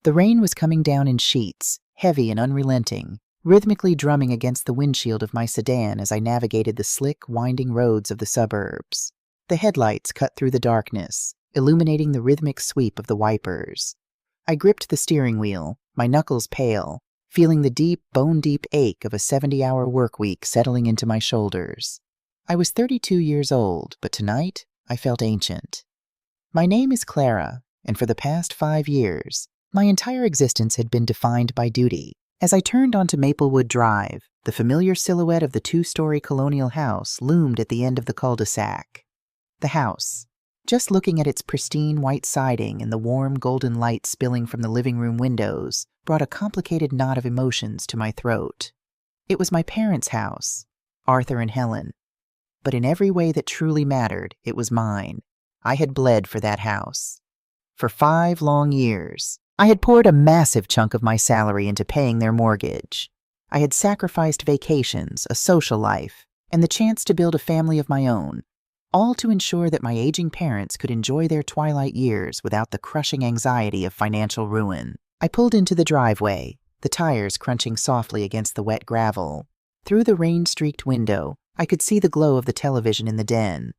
The rain was coming down in sheets, heavy and unrelenting, rhythmically drumming against the windshield of my sedan as I navigated the slick, winding roads of the suburbs. The headlights cut through the darkness, illuminating the rhythmic sweep of the wipers. I gripped the steering wheel, my knuckles pale, feeling the deep, bone-deep ache of a 70-hour work week settling into my shoulders. I was 32 years old, but tonight I felt ancient. My name is Clara, and for the past 5 years, my entire existence had been defined by duty. As I turned onto Maplewood Drive, the familiar silhouette of the 2-story colonial house loomed at the end of the cul-de-sac. The house, just looking at its pristine white siding and the warm golden light spilling from the living room windows, brought a complicated knot of emotions to my throat. It was my parents' house, Arthur and Helen. But in every way that truly mattered, it was mine. I had bled for that house. For 5 long years, I had poured a massive chunk of my salary into paying their mortgage. I had sacrificed vacations, a social life, and the chance to build a family of my own, all to ensure that my aging parents could enjoy their twilight years without the crushing anxiety of financial ruin. I pulled into the driveway, the tires crunching softly against the wet gravel. Through the rain-streaked window, I could see the glow of the television in the den.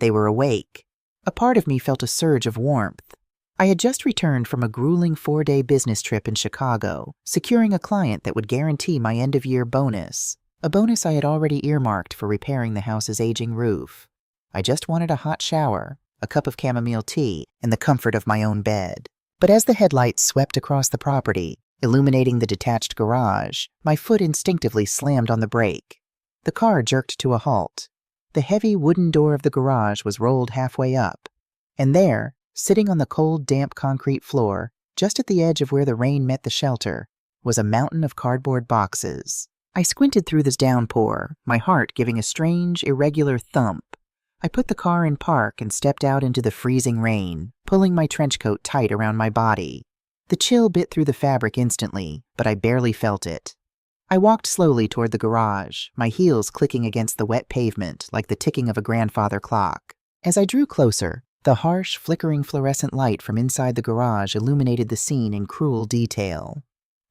They were awake. A part of me felt a surge of warmth. I had just returned from a grueling 4-day business trip in Chicago, securing a client that would guarantee my end-of-year bonus, a bonus I had already earmarked for repairing the house's aging roof. I just wanted a hot shower, a cup of chamomile tea, and the comfort of my own bed. But as the headlights swept across the property, illuminating the detached garage, my foot instinctively slammed on the brake. The car jerked to a halt. The heavy wooden door of the garage was rolled halfway up, and there, sitting on the cold, damp concrete floor, just at the edge of where the rain met the shelter, was a mountain of cardboard boxes. I squinted through this downpour, my heart giving a strange, irregular thump. I put the car in park and stepped out into the freezing rain, pulling my trench coat tight around my body. The chill bit through the fabric instantly, but I barely felt it. I walked slowly toward the garage, my heels clicking against the wet pavement like the ticking of a grandfather clock. As I drew closer, the harsh, flickering fluorescent light from inside the garage illuminated the scene in cruel detail.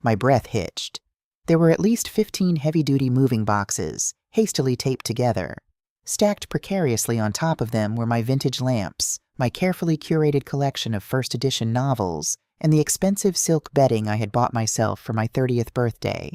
My breath hitched. There were at least 15 heavy-duty moving boxes, hastily taped together. Stacked precariously on top of them were my vintage lamps, my carefully curated collection of first-edition novels, and the expensive silk bedding I had bought myself for my 30th birthday.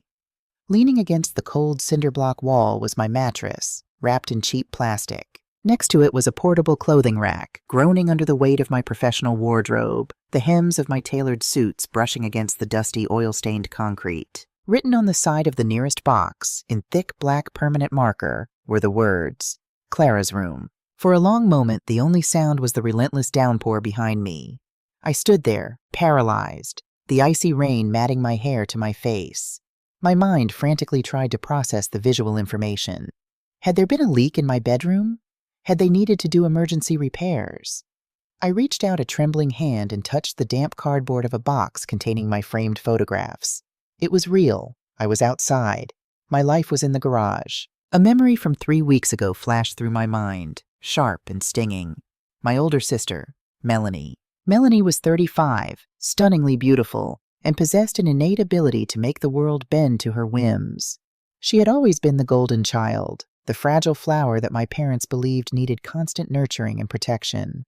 Leaning against the cold cinder-block wall was my mattress, wrapped in cheap plastic. Next to it was a portable clothing rack, groaning under the weight of my professional wardrobe, the hems of my tailored suits brushing against the dusty, oil-stained concrete. Written on the side of the nearest box, in thick black permanent marker, were the words, Clara's room. For a long moment, the only sound was the relentless downpour behind me. I stood there, paralyzed, the icy rain matting my hair to my face. My mind frantically tried to process the visual information. Had there been a leak in my bedroom? Had they needed to do emergency repairs? I reached out a trembling hand and touched the damp cardboard of a box containing my framed photographs. It was real. I was outside. My life was in the garage. A memory from 3 weeks ago flashed through my mind, sharp and stinging. My older sister, Melanie. Melanie was 35, stunningly beautiful, and possessed an innate ability to make the world bend to her whims. She had always been the golden child, the fragile flower that my parents believed needed constant nurturing and protection.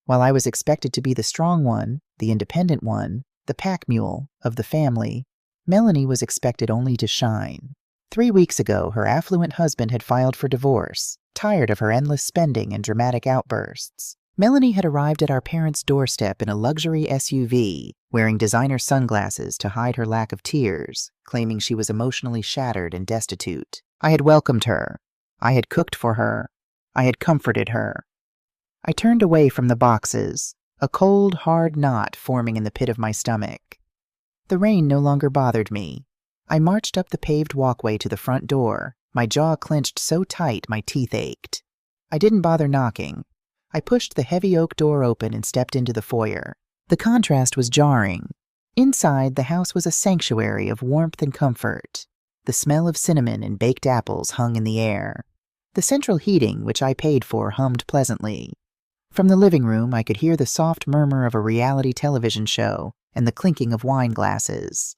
While I was expected to be the strong one, the independent one, the pack mule of the family, Melanie was expected only to shine. 3 weeks ago, her affluent husband had filed for divorce, tired of her endless spending and dramatic outbursts. Melanie had arrived at our parents' doorstep in a luxury SUV, wearing designer sunglasses to hide her lack of tears, claiming she was emotionally shattered and destitute. I had welcomed her. I had cooked for her. I had comforted her. I turned away from the boxes, a cold, hard knot forming in the pit of my stomach. The rain no longer bothered me. I marched up the paved walkway to the front door, my jaw clenched so tight my teeth ached. I didn't bother knocking. I pushed the heavy oak door open and stepped into the foyer. The contrast was jarring. Inside, the house was a sanctuary of warmth and comfort. The smell of cinnamon and baked apples hung in the air. The central heating, which I paid for, hummed pleasantly. From the living room, I could hear the soft murmur of a reality television show, and the clinking of wine glasses.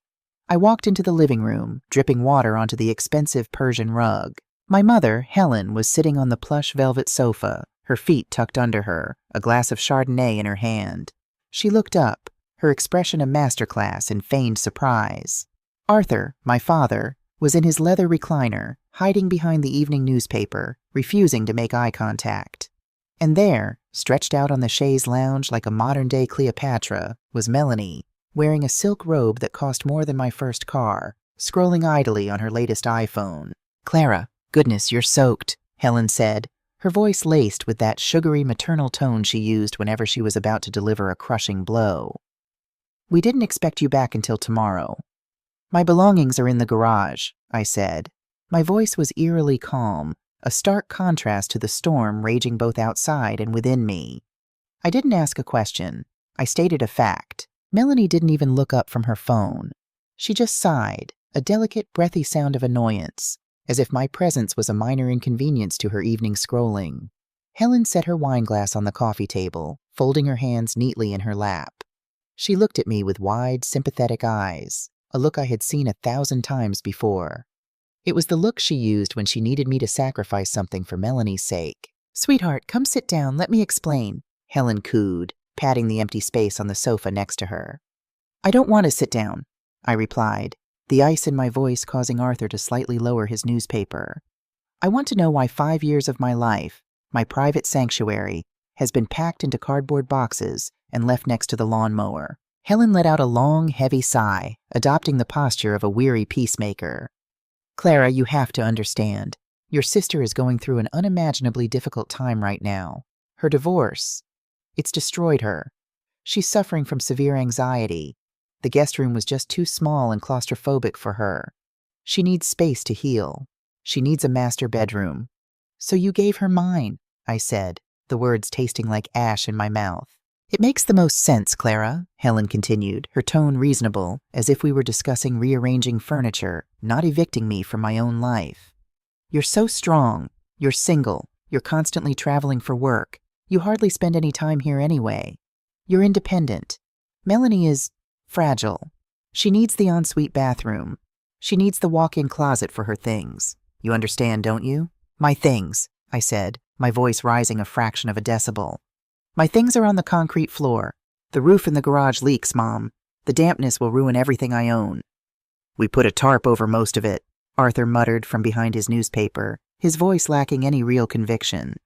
I walked into the living room, dripping water onto the expensive Persian rug. My mother, Helen, was sitting on the plush velvet sofa, her feet tucked under her, a glass of Chardonnay in her hand. She looked up, her expression a masterclass in feigned surprise. Arthur, my father, was in his leather recliner, hiding behind the evening newspaper, refusing to make eye contact. And there, stretched out on the chaise lounge like a modern-day Cleopatra, was Melanie, wearing a silk robe that cost more than my first car, scrolling idly on her latest iPhone. "Clara, goodness, you're soaked," Helen said, her voice laced with that sugary maternal tone she used whenever she was about to deliver a crushing blow. "We didn't expect you back until tomorrow." "My belongings are in the garage," I said. My voice was eerily calm, a stark contrast to the storm raging both outside and within me. I didn't ask a question. I stated a fact. Melanie didn't even look up from her phone. She just sighed, a delicate, breathy sound of annoyance, as if my presence was a minor inconvenience to her evening scrolling. Helen set her wineglass on the coffee table, folding her hands neatly in her lap. She looked at me with wide, sympathetic eyes, a look I had seen 1,000 times before. It was the look she used when she needed me to sacrifice something for Melanie's sake. "Sweetheart, come sit down, let me explain," Helen cooed, patting the empty space on the sofa next to her. "I don't want to sit down," I replied, the ice in my voice causing Arthur to slightly lower his newspaper. "I want to know why 5 years of my life, my private sanctuary, has been packed into cardboard boxes and left next to the lawnmower." Helen let out a long, heavy sigh, adopting the posture of a weary peacemaker. "Clara, you have to understand. Your sister is going through an unimaginably difficult time right now. Her divorce, it's destroyed her. She's suffering from severe anxiety. The guest room was just too small and claustrophobic for her. She needs space to heal. She needs a master bedroom. So you gave her mine," I said, the words tasting like ash in my mouth. "It makes the most sense, Clara," Helen continued, her tone reasonable, as if we were discussing rearranging furniture, not evicting me from my own life. "You're so strong. You're single. You're constantly traveling for work. You hardly spend any time here anyway. You're independent. Melanie is fragile. She needs the ensuite bathroom. She needs the walk-in closet for her things. You understand, don't you?" "My things," I said, my voice rising a fraction of a decibel. "My things are on the concrete floor. The roof in the garage leaks, Mom. The dampness will ruin everything I own." "We put a tarp over most of it," Arthur muttered from behind his newspaper, his voice lacking any real conviction.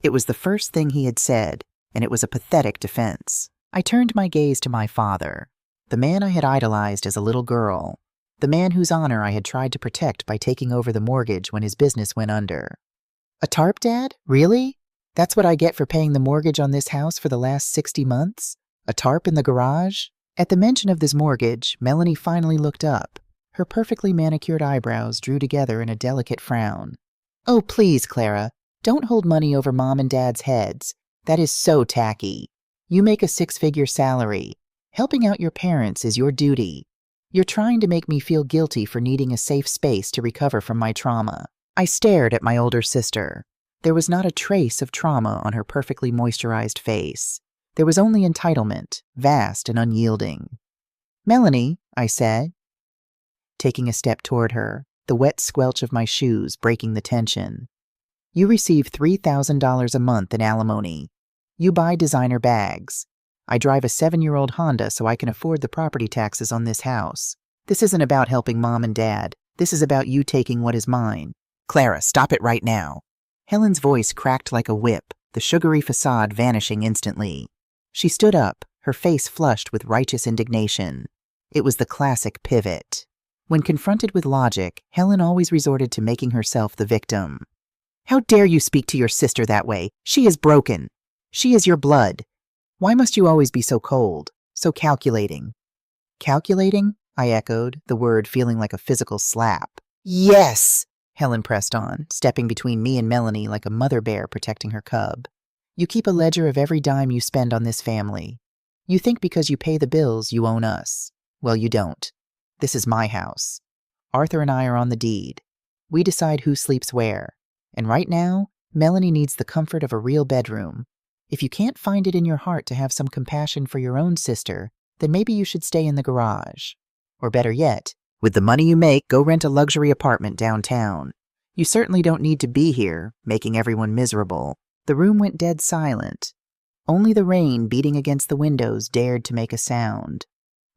It was the first thing he had said, and it was a pathetic defense. I turned my gaze to my father, the man I had idolized as a little girl, the man whose honor I had tried to protect by taking over the mortgage when his business went under. "A tarp, Dad? Really? That's what I get for paying the mortgage on this house for the last 60 months? A tarp in the garage?" At the mention of this mortgage, Melanie finally looked up. Her perfectly manicured eyebrows drew together in a delicate frown. "Oh, please, Clara, don't hold money over Mom and Dad's heads. That is so tacky. You make a 6-figure salary. Helping out your parents is your duty. You're trying to make me feel guilty for needing a safe space to recover from my trauma." I stared at my older sister. There was not a trace of trauma on her perfectly moisturized face. There was only entitlement, vast and unyielding. "Melanie," I said, taking a step toward her, the wet squelch of my shoes breaking the tension. "You receive $3,000 a month in alimony. You buy designer bags. I drive a 7-year-old Honda so I can afford the property taxes on this house. This isn't about helping Mom and Dad. This is about you taking what is mine." "Clara, stop it right now." Helen's voice cracked like a whip, the sugary facade vanishing instantly. She stood up, her face flushed with righteous indignation. It was the classic pivot. When confronted with logic, Helen always resorted to making herself the victim. "How dare you speak to your sister that way? She is broken. She is your blood. Why must you always be so cold, so calculating?" "Calculating?" I echoed, the word feeling like a physical slap. "Yes!" Helen pressed on, stepping between me and Melanie like a mother bear protecting her cub. "You keep a ledger of every dime you spend on this family. You think because you pay the bills you own us. Well, you don't. This is my house. Arthur and I are on the deed. We decide who sleeps where. And right now, Melanie needs the comfort of a real bedroom. If you can't find it in your heart to have some compassion for your own sister, then maybe you should stay in the garage. Or better yet, with the money you make, go rent a luxury apartment downtown. You certainly don't need to be here, making everyone miserable." The room went dead silent. Only the rain beating against the windows dared to make a sound.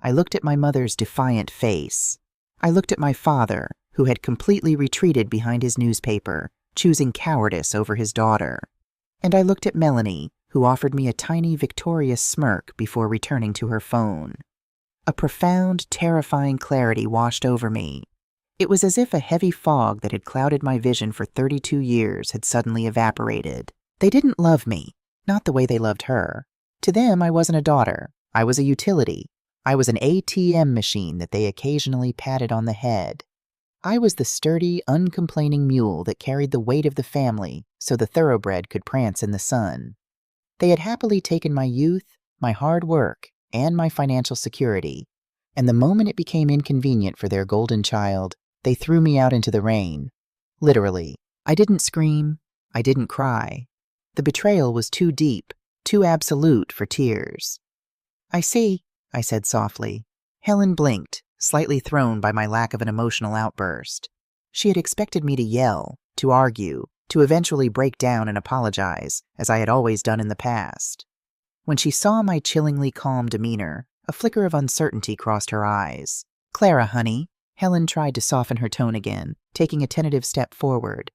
I looked at my mother's defiant face. I looked at my father, who had completely retreated behind his newspaper, choosing cowardice over his daughter. And I looked at Melanie, who offered me a tiny, victorious smirk before returning to her phone. A profound, terrifying clarity washed over me. It was as if a heavy fog that had clouded my vision for 32 years had suddenly evaporated. They didn't love me, not the way they loved her. To them, I wasn't a daughter. I was a utility. I was an ATM machine that they occasionally patted on the head. I was the sturdy, uncomplaining mule that carried the weight of the family so the thoroughbred could prance in the sun. They had happily taken my youth, my hard work, and my financial security, and the moment it became inconvenient for their golden child, they threw me out into the rain. Literally. I didn't scream. I didn't cry. The betrayal was too deep, too absolute for tears. "I see," I said softly. Helen blinked, slightly thrown by my lack of an emotional outburst. She had expected me to yell, to argue, to eventually break down and apologize, as I had always done in the past. When she saw my chillingly calm demeanor, a flicker of uncertainty crossed her eyes. "Clara, honey," Helen tried to soften her tone again, taking a tentative step forward.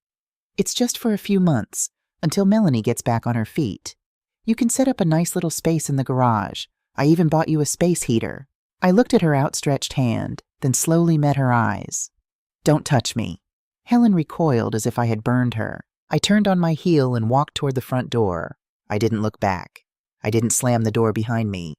"It's just for a few months, until Melanie gets back on her feet. You can set up a nice little space in the garage. I even bought you a space heater." I looked at her outstretched hand, then slowly met her eyes. "Don't touch me." Helen recoiled as if I had burned her. I turned on my heel and walked toward the front door. I didn't look back. I didn't slam the door behind me.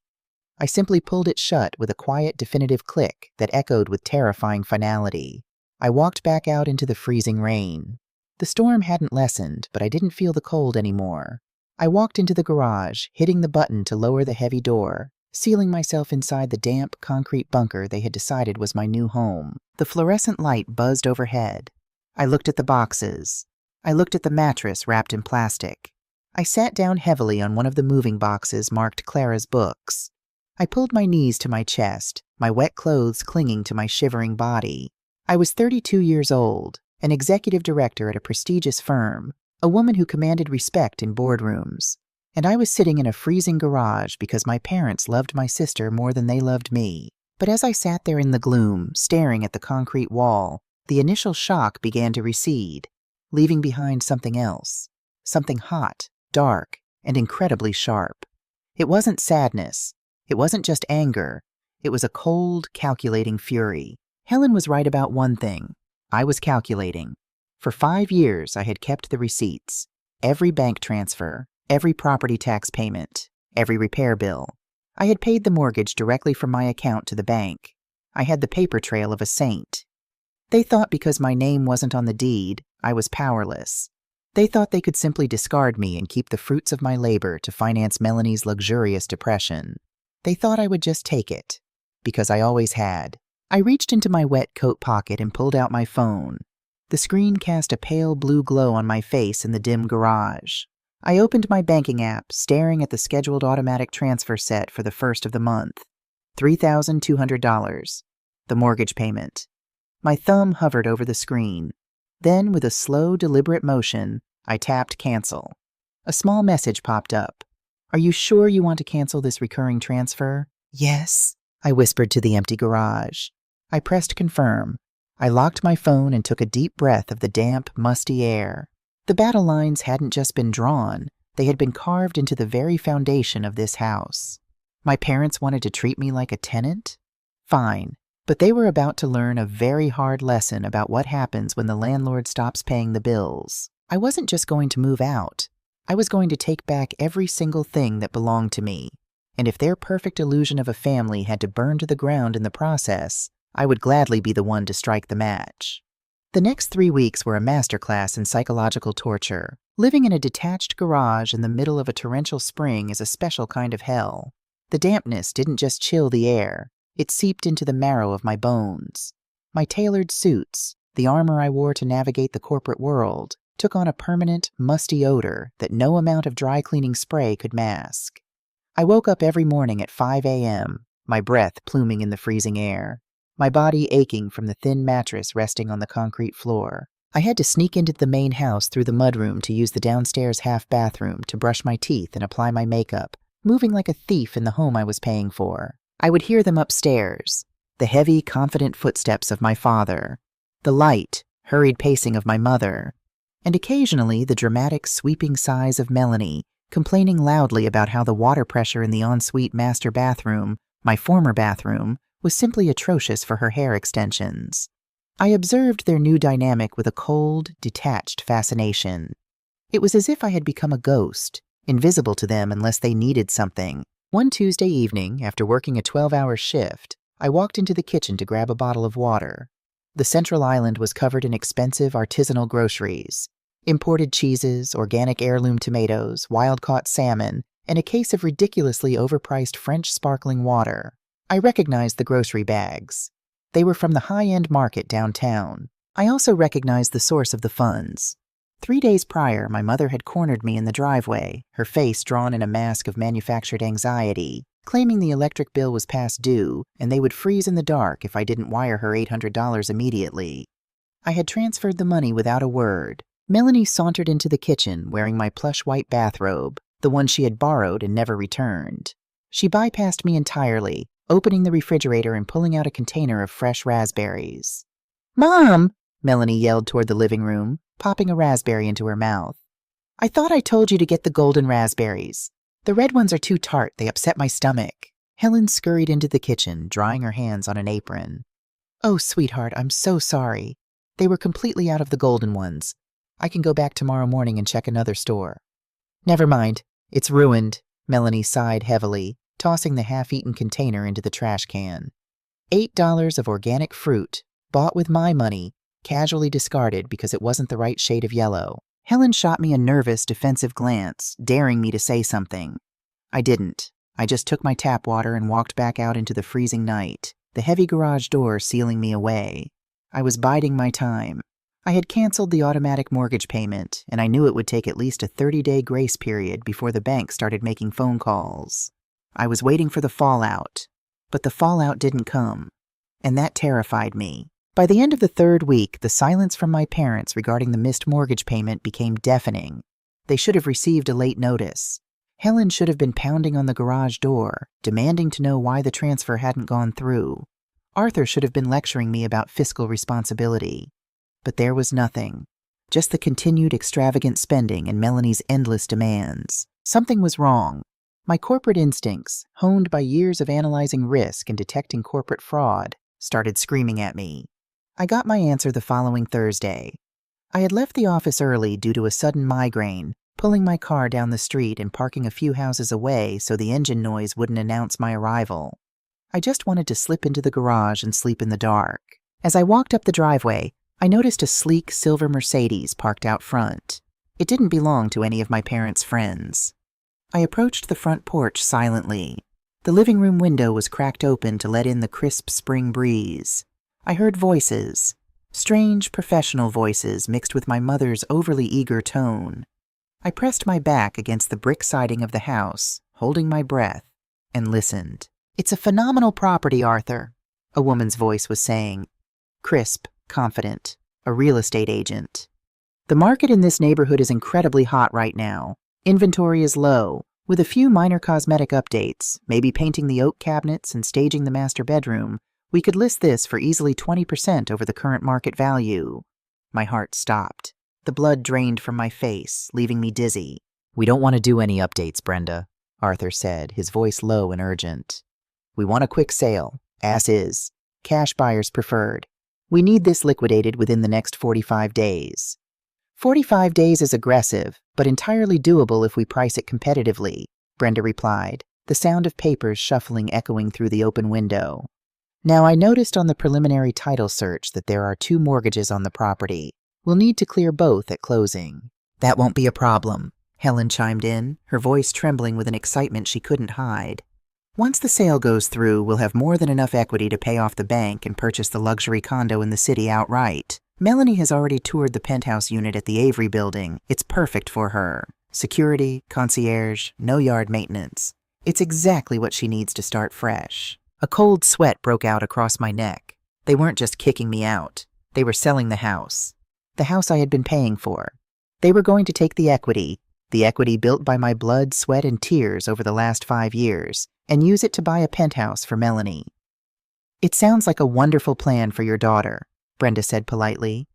I simply pulled it shut with a quiet, definitive click that echoed with terrifying finality. I walked back out into the freezing rain. The storm hadn't lessened, but I didn't feel the cold anymore. I walked into the garage, hitting the button to lower the heavy door, sealing myself inside the damp, concrete bunker they had decided was my new home. The fluorescent light buzzed overhead. I looked at the boxes. I looked at the mattress wrapped in plastic. I sat down heavily on one of the moving boxes marked Clara's books. I pulled my knees to my chest, my wet clothes clinging to my shivering body. I was 32 years old, an executive director at a prestigious firm, a woman who commanded respect in boardrooms, and I was sitting in a freezing garage because my parents loved my sister more than they loved me. But as I sat there in the gloom, staring at the concrete wall, the initial shock began to recede, leaving behind something else, something hot, dark, and incredibly sharp. It wasn't sadness. It wasn't just anger. It was a cold, calculating fury. Helen was right about one thing. I was calculating. For 5 years, I had kept the receipts. Every bank transfer, every property tax payment, every repair bill. I had paid the mortgage directly from my account to the bank. I had the paper trail of a saint. They thought because my name wasn't on the deed, I was powerless. They thought they could simply discard me and keep the fruits of my labor to finance Melanie's luxurious depression. They thought I would just take it, because I always had. I reached into my wet coat pocket and pulled out my phone. The screen cast a pale blue glow on my face in the dim garage. I opened my banking app, staring at the scheduled automatic transfer set for the first of the month. $3,200. The mortgage payment. My thumb hovered over the screen. Then, with a slow, deliberate motion, I tapped cancel. A small message popped up. "Are you sure you want to cancel this recurring transfer?" "Yes," I whispered to the empty garage. I pressed confirm. I locked my phone and took a deep breath of the damp, musty air. The battle lines hadn't just been drawn, they had been carved into the very foundation of this house. My parents wanted to treat me like a tenant? Fine, but they were about to learn a very hard lesson about what happens when the landlord stops paying the bills. I wasn't just going to move out. I was going to take back every single thing that belonged to me. And if their perfect illusion of a family had to burn to the ground in the process, I would gladly be the one to strike the match. The next 3 weeks were a masterclass in psychological torture. Living in a detached garage in the middle of a torrential spring is a special kind of hell. The dampness didn't just chill the air, it seeped into the marrow of my bones. My tailored suits, the armor I wore to navigate the corporate world, took on a permanent, musty odor that no amount of dry cleaning spray could mask. I woke up every morning at 5 a.m., my breath pluming in the freezing air, my body aching from the thin mattress resting on the concrete floor. I had to sneak into the main house through the mudroom to use the downstairs half bathroom to brush my teeth and apply my makeup, moving like a thief in the home I was paying for. I would hear them upstairs, the heavy, confident footsteps of my father, the light, hurried pacing of my mother, and occasionally the dramatic, sweeping sighs of Melanie, complaining loudly about how the water pressure in the ensuite master bathroom, my former bathroom, was simply atrocious for her hair extensions. I observed their new dynamic with a cold, detached fascination. It was as if I had become a ghost, invisible to them unless they needed something. One Tuesday evening, after working a 12-hour shift, I walked into the kitchen to grab a bottle of water. The central island was covered in expensive artisanal groceries, imported cheeses, organic heirloom tomatoes, wild-caught salmon, and a case of ridiculously overpriced French sparkling water. I recognized the grocery bags. They were from the high-end market downtown. I also recognized the source of the funds. 3 days prior, my mother had cornered me in the driveway, her face drawn in a mask of manufactured anxiety, claiming the electric bill was past due and they would freeze in the dark if I didn't wire her $800 immediately. I had transferred the money without a word. Melanie sauntered into the kitchen wearing my plush white bathrobe, the one she had borrowed and never returned. She bypassed me entirely, opening the refrigerator and pulling out a container of fresh raspberries. "Mom!" Melanie yelled toward the living room, popping a raspberry into her mouth. "I thought I told you to get the golden raspberries. The red ones are too tart, they upset my stomach." Helen scurried into the kitchen, drying her hands on an apron. "Oh, sweetheart, I'm so sorry. They were completely out of the golden ones. I can go back tomorrow morning and check another store." "Never mind. It's ruined," Melanie sighed heavily, tossing the half-eaten container into the trash can. $8 of organic fruit, bought with my money, casually discarded because it wasn't the right shade of yellow. Helen shot me a nervous, defensive glance, daring me to say something. I didn't. I just took my tap water and walked back out into the freezing night, the heavy garage door sealing me away. I was biding my time. I had canceled the automatic mortgage payment, and I knew it would take at least a 30-day grace period before the bank started making phone calls. I was waiting for the fallout, but the fallout didn't come, and that terrified me. By the end of the 3rd week, the silence from my parents regarding the missed mortgage payment became deafening. They should have received a late notice. Helen should have been pounding on the garage door, demanding to know why the transfer hadn't gone through. Arthur should have been lecturing me about fiscal responsibility. But there was nothing. Just the continued extravagant spending and Melanie's endless demands. Something was wrong. My corporate instincts, honed by years of analyzing risk and detecting corporate fraud, started screaming at me. I got my answer the following Thursday. I had left the office early due to a sudden migraine, pulling my car down the street and parking a few houses away so the engine noise wouldn't announce my arrival. I just wanted to slip into the garage and sleep in the dark. As I walked up the driveway, I noticed a sleek silver Mercedes parked out front. It didn't belong to any of my parents' friends. I approached the front porch silently. The living room window was cracked open to let in the crisp spring breeze. I heard voices, strange professional voices mixed with my mother's overly eager tone. I pressed my back against the brick siding of the house, holding my breath, and listened. "It's a phenomenal property, Arthur," a woman's voice was saying. Crisp, confident, a real estate agent. "The market in this neighborhood is incredibly hot right now. Inventory is low, with a few minor cosmetic updates, maybe painting the oak cabinets and staging the master bedroom. We could list this for easily 20% over the current market value." My heart stopped. The blood drained from my face, leaving me dizzy. "We don't want to do any updates, Brenda," Arthur said, his voice low and urgent. "We want a quick sale, as is. Cash buyers preferred. We need this liquidated within the next 45 days. 45 days is aggressive, but entirely doable if we price it competitively," Brenda replied, the sound of papers shuffling echoing through the open window. "Now, I noticed on the preliminary title search that there are 2 mortgages on the property. We'll need to clear both at closing." "That won't be a problem," Helen chimed in, her voice trembling with an excitement she couldn't hide. "Once the sale goes through, we'll have more than enough equity to pay off the bank and purchase the luxury condo in the city outright. Melanie has already toured the penthouse unit at the Avery building. It's perfect for her. Security, concierge, no yard maintenance. It's exactly what she needs to start fresh." A cold sweat broke out across my neck. They weren't just kicking me out. They were selling the house I had been paying for. They were going to take the equity built by my blood, sweat, and tears over the last 5 years, and use it to buy a penthouse for Melanie. "It sounds like a wonderful plan for your daughter," Brenda said politely.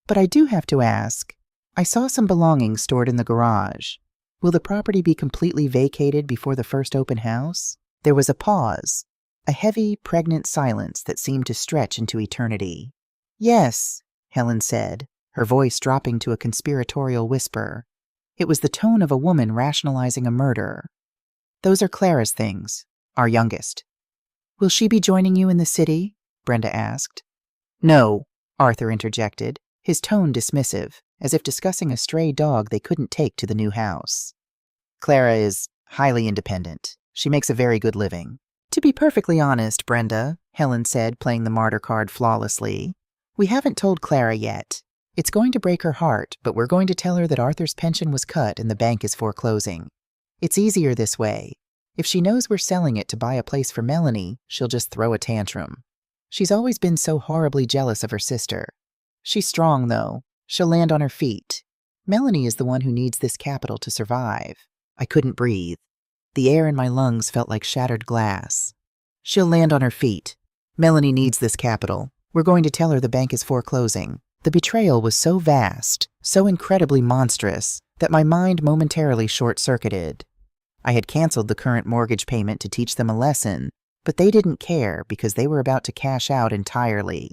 "But I do have to ask, I saw some belongings stored in the garage. Will the property be completely vacated before the first open house?" There was a pause, a heavy, pregnant silence that seemed to stretch into eternity. "Yes," Helen said, her voice dropping to a conspiratorial whisper. It was the tone of a woman rationalizing a murder. "Those are Clara's things, our youngest." "Will she be joining you in the city?" Brenda asked. "No," Arthur interjected, his tone dismissive, as if discussing a stray dog they couldn't take to the new house. "Clara is highly independent. She makes a very good living." "To be perfectly honest, Brenda," Helen said, playing the martyr card flawlessly, "we haven't told Clara yet. It's going to break her heart, but we're going to tell her that Arthur's pension was cut and the bank is foreclosing. It's easier this way. If she knows we're selling it to buy a place for Melanie, she'll just throw a tantrum. She's always been so horribly jealous of her sister. She's strong, though. She'll land on her feet. Melanie is the one who needs this capital to survive." I couldn't breathe. The air in my lungs felt like shattered glass. "She'll land on her feet. Melanie needs this capital. We're going to tell her the bank is foreclosing." The betrayal was so vast, so incredibly monstrous, that my mind momentarily short-circuited. I had canceled the current mortgage payment to teach them a lesson, but they didn't care because they were about to cash out entirely.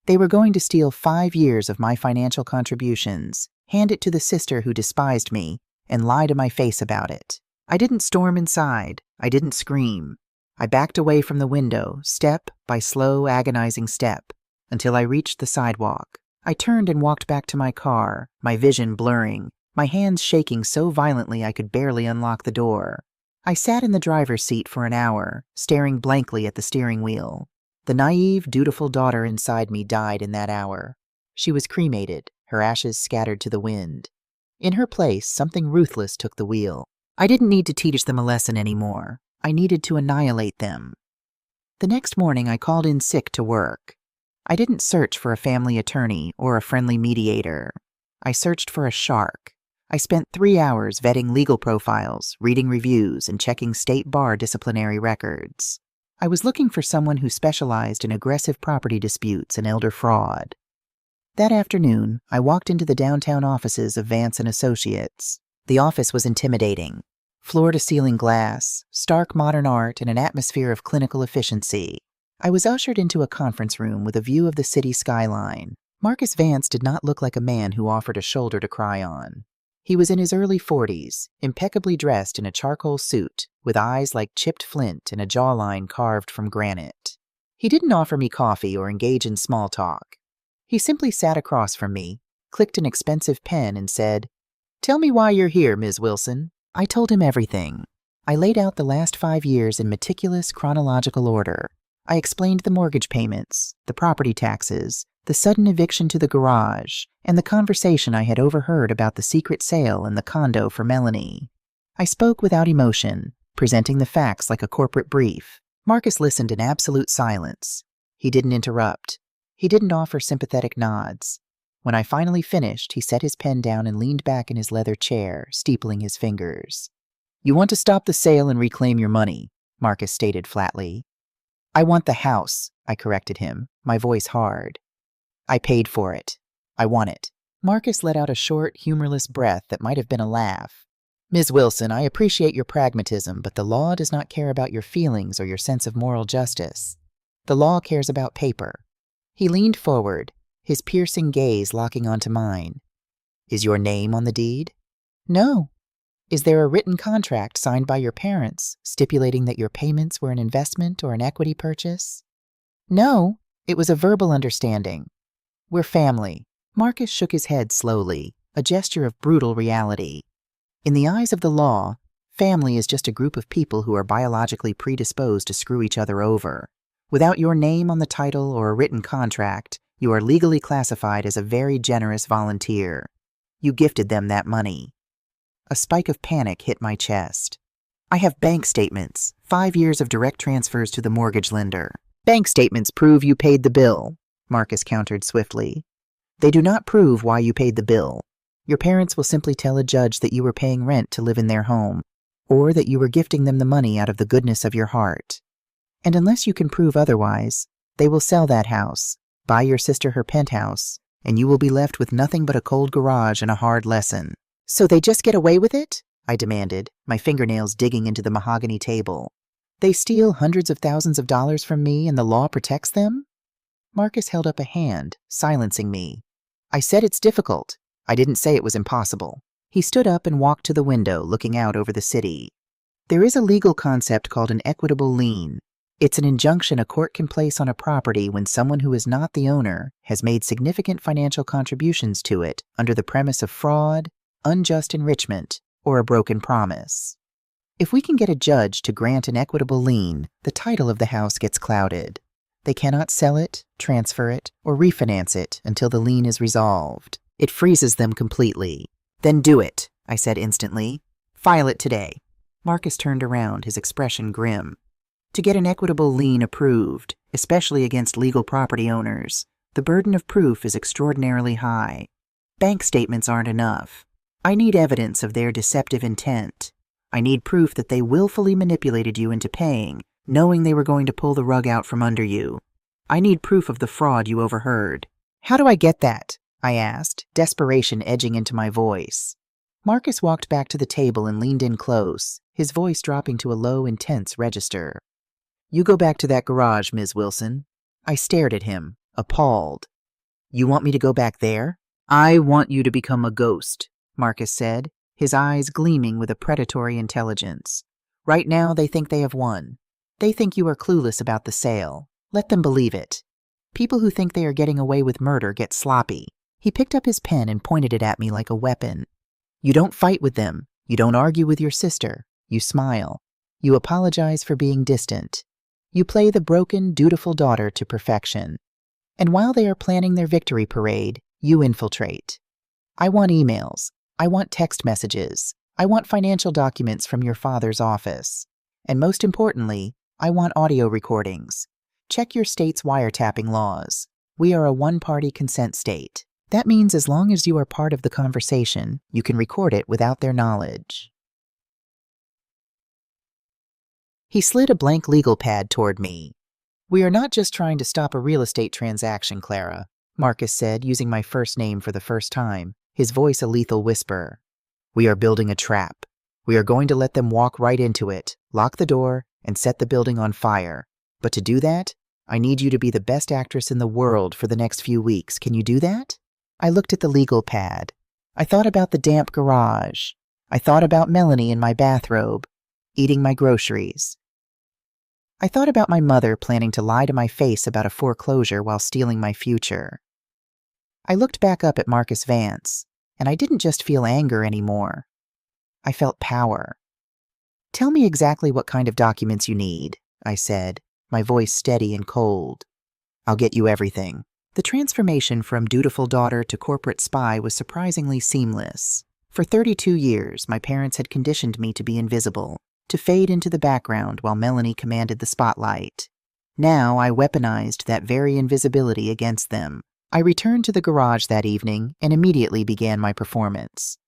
They were going to steal 5 years of my financial contributions, hand it to the sister who despised me, and lie to my face about it. I didn't storm inside. I didn't scream. I backed away from the window, step by slow, agonizing step, until I reached the sidewalk. I turned and walked back to my car, my vision blurring, my hands shaking so violently I could barely unlock the door. I sat in the driver's seat for an hour, staring blankly at the steering wheel. The naive, dutiful daughter inside me died in that hour. She was cremated, her ashes scattered to the wind. In her place, something ruthless took the wheel. I didn't need to teach them a lesson anymore. I needed to annihilate them. The next morning, I called in sick to work. I didn't search for a family attorney or a friendly mediator. I searched for a shark. I spent 3 hours vetting legal profiles, reading reviews, and checking state bar disciplinary records. I was looking for someone who specialized in aggressive property disputes and elder fraud. That afternoon, I walked into the downtown offices of Vance & Associates. The office was intimidating. Floor-to-ceiling glass, stark modern art, and an atmosphere of clinical efficiency. I was ushered into a conference room with a view of the city skyline. Marcus Vance did not look like a man who offered a shoulder to cry on. He was in his early 40s, impeccably dressed in a charcoal suit, with eyes like chipped flint and a jawline carved from granite. He didn't offer me coffee or engage in small talk. He simply sat across from me, clicked an expensive pen, and said, "Tell me why you're here, Ms. Wilson." I told him everything. I laid out the last 5 years in meticulous chronological order. I explained the mortgage payments, the property taxes, the sudden eviction to the garage, and the conversation I had overheard about the secret sale and the condo for Melanie. I spoke without emotion, presenting the facts like a corporate brief. Marcus listened in absolute silence. He didn't interrupt. He didn't offer sympathetic nods. When I finally finished, he set his pen down and leaned back in his leather chair, steepling his fingers. "You want to stop the sale and reclaim your money," Marcus stated flatly. "I want the house," I corrected him, my voice hard. "I paid for it. I want it." Marcus let out a short, humorless breath that might have been a laugh. "Ms. Wilson, I appreciate your pragmatism, but the law does not care about your feelings or your sense of moral justice. The law cares about paper." He leaned forward, his piercing gaze locking onto mine. "Is your name on the deed?" "No." "Is there a written contract signed by your parents stipulating that your payments were an investment or an equity purchase?" "No. It was a verbal understanding. We're family." Marcus shook his head slowly, a gesture of brutal reality. "In the eyes of the law, family is just a group of people who are biologically predisposed to screw each other over. Without your name on the title or a written contract, you are legally classified as a very generous volunteer. You gifted them that money." A spike of panic hit my chest. I have bank statements, 5 years of direct transfers to the mortgage lender. Bank statements prove you paid the bill, Marcus countered swiftly. They do not prove why you paid the bill. Your parents will simply tell a judge that you were paying rent to live in their home, or that you were gifting them the money out of the goodness of your heart. And unless you can prove otherwise, they will sell that house, buy your sister her penthouse, and you will be left with nothing but a cold garage and a hard lesson. So they just get away with it? I demanded, my fingernails digging into the mahogany table. They steal hundreds of thousands of dollars from me and the law protects them? Marcus held up a hand, silencing me. I said it's difficult. I didn't say it was impossible. He stood up and walked to the window, looking out over the city. There is a legal concept called an equitable lien. It's an injunction a court can place on a property when someone who is not the owner has made significant financial contributions to it under the premise of fraud, unjust enrichment, or a broken promise. If we can get a judge to grant an equitable lien, the title of the house gets clouded. They cannot sell it, transfer it, or refinance it until the lien is resolved. It freezes them completely. Then do it, I said instantly. File it today. Marcus turned around, his expression grim. To get an equitable lien approved, especially against legal property owners, the burden of proof is extraordinarily high. Bank statements aren't enough. I need evidence of their deceptive intent. I need proof that they willfully manipulated you into paying, knowing they were going to pull the rug out from under you. I need proof of the fraud you overheard. How do I get that? I asked, desperation edging into my voice. Marcus walked back to the table and leaned in close, his voice dropping to a low, intense register. You go back to that garage, Ms. Wilson. I stared at him, appalled. You want me to go back there? I want you to become a ghost, Marcus said, his eyes gleaming with a predatory intelligence. Right now, they think they have won. They think you are clueless about the sale. Let them believe it. People who think they are getting away with murder get sloppy. He picked up his pen and pointed it at me like a weapon. You don't fight with them. You don't argue with your sister. You smile. You apologize for being distant. You play the broken, dutiful daughter to perfection. And while they are planning their victory parade, you infiltrate. I want emails. I want text messages. I want financial documents from your father's office. And most importantly, I want audio recordings. Check your state's wiretapping laws. We are a one-party consent state. That means as long as you are part of the conversation, you can record it without their knowledge. He slid a blank legal pad toward me. We are not just trying to stop a real estate transaction, Clara, Marcus said, using my first name for the first time, his voice a lethal whisper. We are building a trap. We are going to let them walk right into it, lock the door, and set the building on fire. But to do that, I need you to be the best actress in the world for the next few weeks. Can you do that? I looked at the legal pad. I thought about the damp garage. I thought about Melanie in my bathrobe, eating my groceries. I thought about my mother planning to lie to my face about a foreclosure while stealing my future. I looked back up at Marcus Vance, and I didn't just feel anger anymore. I felt power. Tell me exactly what kind of documents you need, I said, my voice steady and cold. I'll get you everything. The transformation from dutiful daughter to corporate spy was surprisingly seamless. For 32 years, my parents had conditioned me to be invisible, to fade into the background while Melanie commanded the spotlight. Now I weaponized that very invisibility against them. I returned to the garage that evening and immediately began my performance.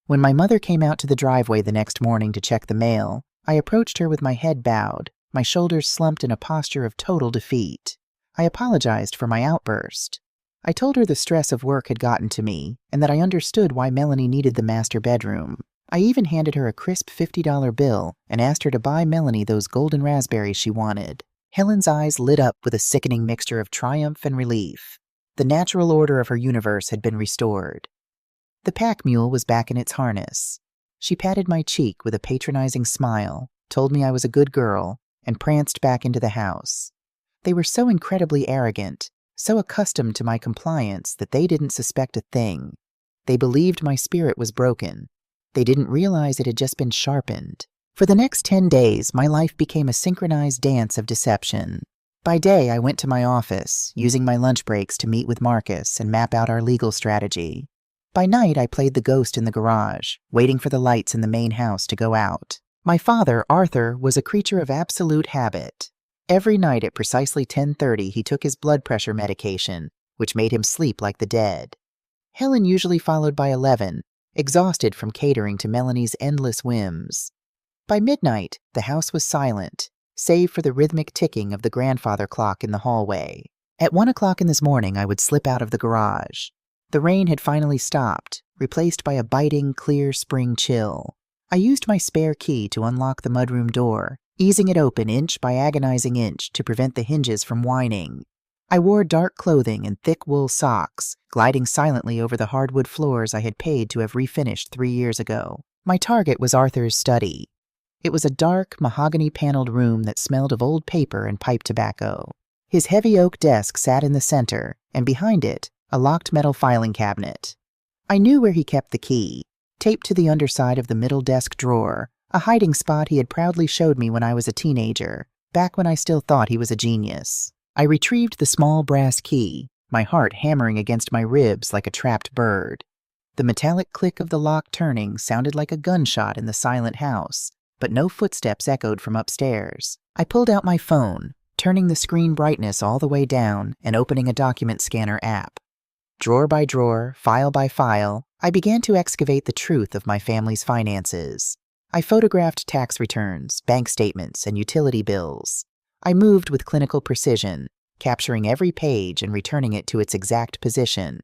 When my mother came out to the driveway the next morning to check the mail, I approached her with my head bowed, my shoulders slumped in a posture of total defeat. I apologized for my outburst. I told her the stress of work had gotten to me and that I understood why Melanie needed the master bedroom. I even handed her a crisp $50 bill and asked her to buy Melanie those golden raspberries she wanted. Helen's eyes lit up with a sickening mixture of triumph and relief. The natural order of her universe had been restored. The pack mule was back in its harness. She patted my cheek with a patronizing smile, told me I was a good girl, and pranced back into the house. They were so incredibly arrogant, so accustomed to my compliance that they didn't suspect a thing. They believed my spirit was broken. They didn't realize it had just been sharpened. For the next 10 days, my life became a synchronized dance of deception. By day, I went to my office, using my lunch breaks to meet with Marcus and map out our legal strategy. By night, I played the ghost in the garage, waiting for the lights in the main house to go out. My father, Arthur, was a creature of absolute habit. Every night at precisely 10:30 he took his blood pressure medication, which made him sleep like the dead. Helen usually followed by 11, exhausted from catering to Melanie's endless whims. By midnight, the house was silent, save for the rhythmic ticking of the grandfather clock in the hallway. At 1 o'clock in this morning, I would slip out of the garage. The rain had finally stopped, replaced by a biting, clear spring chill. I used my spare key to unlock the mudroom door, easing it open inch by agonizing inch to prevent the hinges from whining. I wore dark clothing and thick wool socks, gliding silently over the hardwood floors I had paid to have refinished 3 years ago. My target was Arthur's study. It was a dark, mahogany-paneled room that smelled of old paper and pipe tobacco. His heavy oak desk sat in the center, and behind it, a locked metal filing cabinet. I knew where he kept the key, taped to the underside of the middle desk drawer, a hiding spot he had proudly showed me when I was a teenager, back when I still thought he was a genius. I retrieved the small brass key, my heart hammering against my ribs like a trapped bird. The metallic click of the lock turning sounded like a gunshot in the silent house, but no footsteps echoed from upstairs. I pulled out my phone, turning the screen brightness all the way down and opening a document scanner app. Drawer by drawer, file by file, I began to excavate the truth of my family's finances. I photographed tax returns, bank statements, and utility bills. I moved with clinical precision, capturing every page and returning it to its exact position.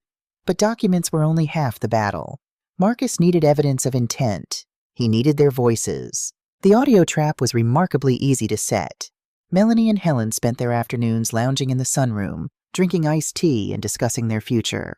But documents were only half the battle. Marcus needed evidence of intent. He needed their voices. The audio trap was remarkably easy to set. Melanie and Helen spent their afternoons lounging in the sunroom, drinking iced tea and discussing their future.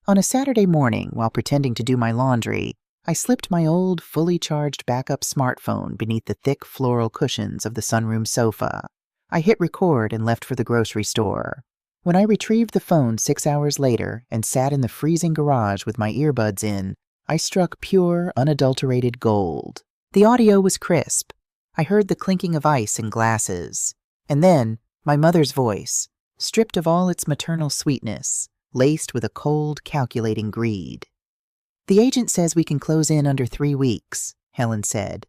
On a Saturday morning, while pretending to do my laundry, I slipped my old, fully charged backup smartphone beneath the thick floral cushions of the sunroom sofa. I hit record and left for the grocery store. When I retrieved the phone 6 hours later and sat in the freezing garage with my earbuds in, I struck pure, unadulterated gold. The audio was crisp. I heard the clinking of ice in glasses. And then, my mother's voice, stripped of all its maternal sweetness, laced with a cold, calculating greed. "The agent says we can close in under 3 weeks," Helen said.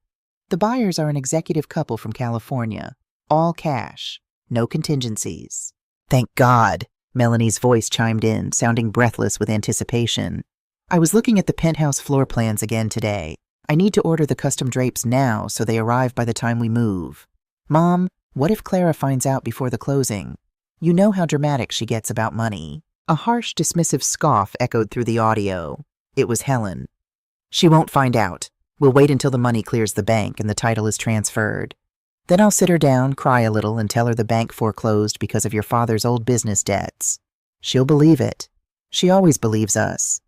"The buyers are an executive couple from California. All cash. No contingencies." "Thank God," Melanie's voice chimed in, sounding breathless with anticipation. "I was looking at the penthouse floor plans again today. I need to order the custom drapes now so they arrive by the time we move. Mom, what if Clara finds out before the closing? You know how dramatic she gets about money." A harsh, dismissive scoff echoed through the audio. It was Helen. "She won't find out. We'll wait until the money clears the bank and the title is transferred. Then I'll sit her down, cry a little, and tell her the bank foreclosed because of your father's old business debts. She'll believe it. She always believes us.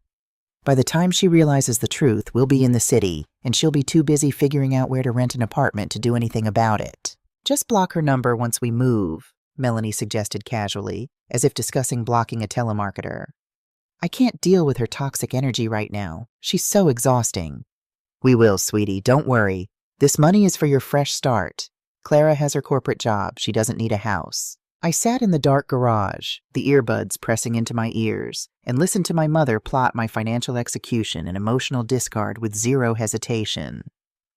By the time she realizes the truth, we'll be in the city, and she'll be too busy figuring out where to rent an apartment to do anything about it. Just block her number once we move," Melanie suggested casually, as if discussing blocking a telemarketer. "I can't deal with her toxic energy right now. She's so exhausting." "We will, sweetie. Don't worry. This money is for your fresh start. Clara has her corporate job. She doesn't need a house." I sat in the dark garage, the earbuds pressing into my ears, and listened to my mother plot my financial execution and emotional discard with zero hesitation.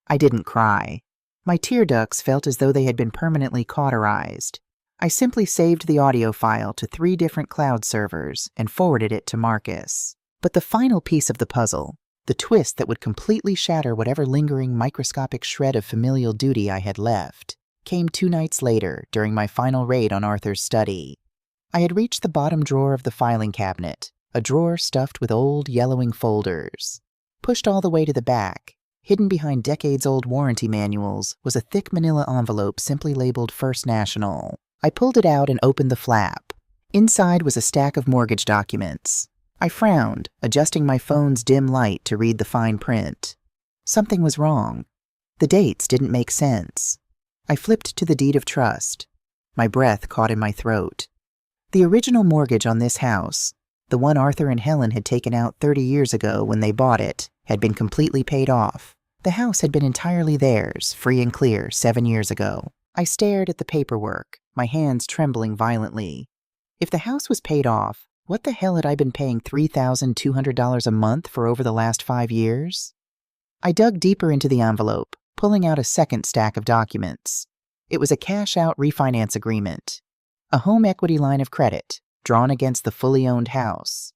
I didn't cry. My tear ducts felt as though they had been permanently cauterized. I simply saved the audio file to 3 different cloud servers and forwarded it to Marcus. But the final piece of the puzzle, the twist that would completely shatter whatever lingering microscopic shred of familial duty I had left, came 2 nights later during my final raid on Arthur's study. I had reached the bottom drawer of the filing cabinet, a drawer stuffed with old, yellowing folders. Pushed all the way to the back, hidden behind decades-old warranty manuals, was a thick manila envelope simply labeled First National. I pulled it out and opened the flap. Inside was a stack of mortgage documents. I frowned, adjusting my phone's dim light to read the fine print. Something was wrong. The dates didn't make sense. I flipped to the deed of trust. My breath caught in my throat. The original mortgage on this house, the one Arthur and Helen had taken out 30 years ago when they bought it, had been completely paid off. The house had been entirely theirs, free and clear, 7 years ago. I stared at the paperwork, my hands trembling violently. If the house was paid off, what the hell had I been paying $3,200 a month for over the last 5 years? I dug deeper into the envelope, pulling out a second stack of documents. It was a cash-out refinance agreement, a home equity line of credit, drawn against the fully owned house.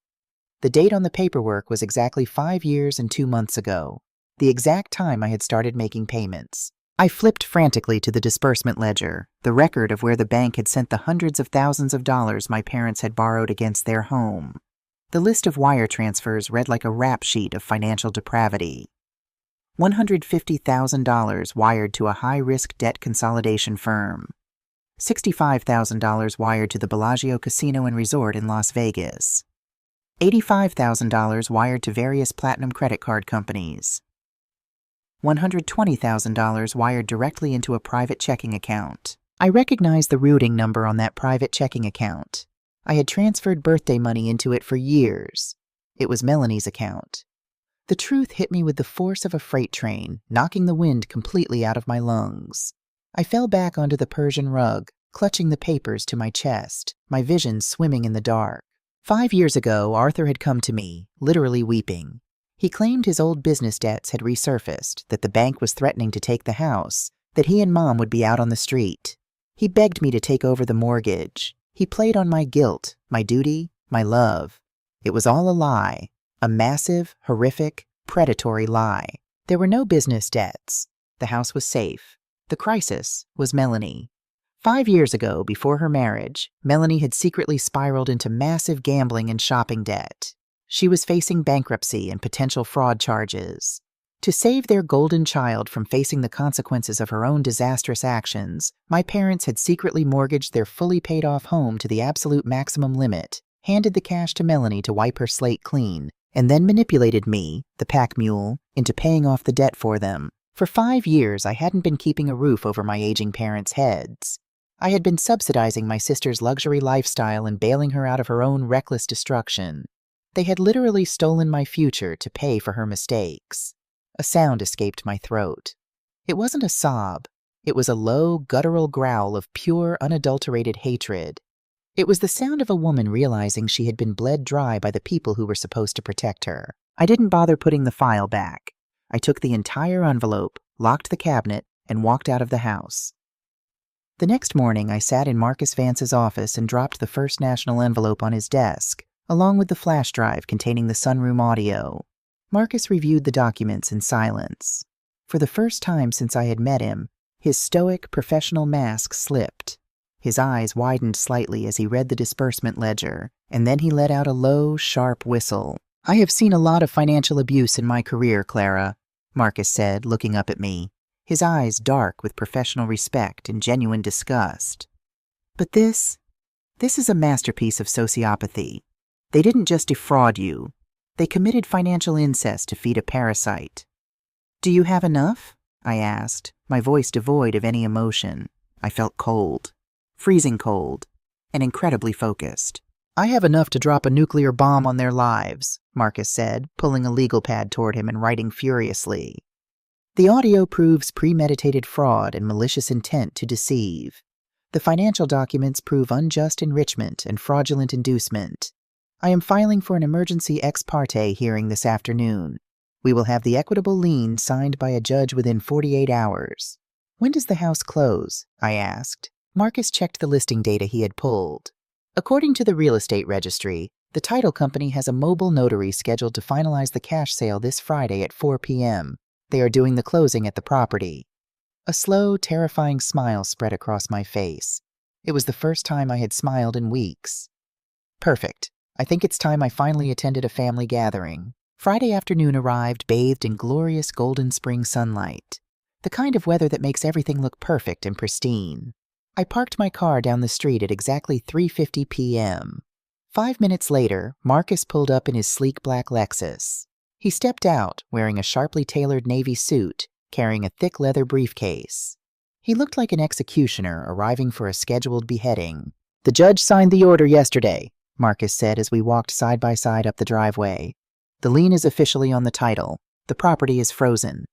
The date on the paperwork was exactly 5 years and 2 months ago, the exact time I had started making payments. I flipped frantically to the disbursement ledger, the record of where the bank had sent the hundreds of thousands of dollars my parents had borrowed against their home. The list of wire transfers read like a rap sheet of financial depravity. $150,000 wired to a high-risk debt consolidation firm. $65,000 wired to the Bellagio Casino and Resort in Las Vegas. $85,000 wired to various platinum credit card companies. $120,000 wired directly into a private checking account. I recognized the routing number on that private checking account. I had transferred birthday money into it for years. It was Melanie's account. The truth hit me with the force of a freight train, knocking the wind completely out of my lungs. I fell back onto the Persian rug, clutching the papers to my chest, my vision swimming in the dark. 5 years ago, Arthur had come to me, literally weeping. He claimed his old business debts had resurfaced, that the bank was threatening to take the house, that he and Mom would be out on the street. He begged me to take over the mortgage. He played on my guilt, my duty, my love. It was all a lie. A massive, horrific, predatory lie. There were no business debts. The house was safe. The crisis was Melanie. 5 years ago, before her marriage, Melanie had secretly spiraled into massive gambling and shopping debt. She was facing bankruptcy and potential fraud charges. To save their golden child from facing the consequences of her own disastrous actions, my parents had secretly mortgaged their fully paid-off home to the absolute maximum limit, handed the cash to Melanie to wipe her slate clean, and then manipulated me, the pack mule, into paying off the debt for them. For 5 years, I hadn't been keeping a roof over my aging parents' heads. I had been subsidizing my sister's luxury lifestyle and bailing her out of her own reckless destruction. They had literally stolen my future to pay for her mistakes. A sound escaped my throat. It wasn't a sob. It was a low, guttural growl of pure, unadulterated hatred. It was the sound of a woman realizing she had been bled dry by the people who were supposed to protect her. I didn't bother putting the file back. I took the entire envelope, locked the cabinet, and walked out of the house. The next morning, I sat in Marcus Vance's office and dropped the First National envelope on his desk, along with the flash drive containing the sunroom audio. Marcus reviewed the documents in silence. For the first time since I had met him, his stoic, professional mask slipped. His eyes widened slightly as he read the disbursement ledger, and then he let out a low, sharp whistle. "I have seen a lot of financial abuse in my career, Clara," Marcus said, looking up at me, his eyes dark with professional respect and genuine disgust. "But this is a masterpiece of sociopathy. They didn't just defraud you. They committed financial incest to feed a parasite." "Do you have enough?" I asked, my voice devoid of any emotion. I felt cold. Freezing cold, and incredibly focused. "I have enough to drop a nuclear bomb on their lives," Marcus said, pulling a legal pad toward him and writing furiously. "The audio proves premeditated fraud and malicious intent to deceive. The financial documents prove unjust enrichment and fraudulent inducement. I am filing for an emergency ex parte hearing this afternoon. We will have the equitable lien signed by a judge within 48 hours. When does the house close?" I asked. Marcus checked the listing data he had pulled. According to the real estate registry, the title company has a mobile notary scheduled to finalize the cash sale this Friday at 4 p.m. They are doing the closing at the property. A slow, terrifying smile spread across my face. It was the first time I had smiled in weeks. Perfect. I think it's time I finally attended a family gathering. Friday afternoon arrived bathed in glorious golden spring sunlight. The kind of weather that makes everything look perfect and pristine. I parked my car down the street at exactly 3:50 p.m. 5 minutes later, Marcus pulled up in his sleek black Lexus. He stepped out, wearing a sharply tailored navy suit, carrying a thick leather briefcase. He looked like an executioner arriving for a scheduled beheading. "The judge signed the order yesterday," Marcus said as we walked side by side up the driveway. "The lien is officially on the title. The property is frozen."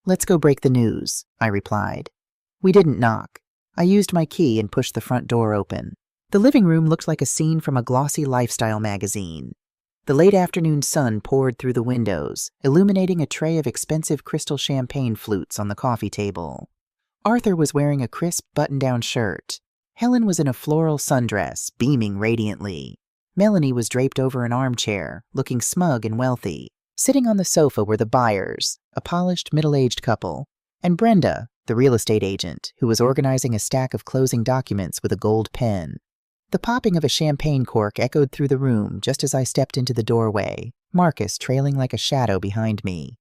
"Let's go break the news," I replied. We didn't knock. I used my key and pushed the front door open. The living room looked like a scene from a glossy lifestyle magazine. The late afternoon sun poured through the windows, illuminating a tray of expensive crystal champagne flutes on the coffee table. Arthur was wearing a crisp button-down shirt. Helen was in a floral sundress, beaming radiantly. Melanie was draped over an armchair, looking smug and wealthy. Sitting on the sofa were the Byers, a polished middle-aged couple, and Brenda, the real estate agent, who was organizing a stack of closing documents with a gold pen. The popping of a champagne cork echoed through the room just as I stepped into the doorway, Marcus trailing like a shadow behind me.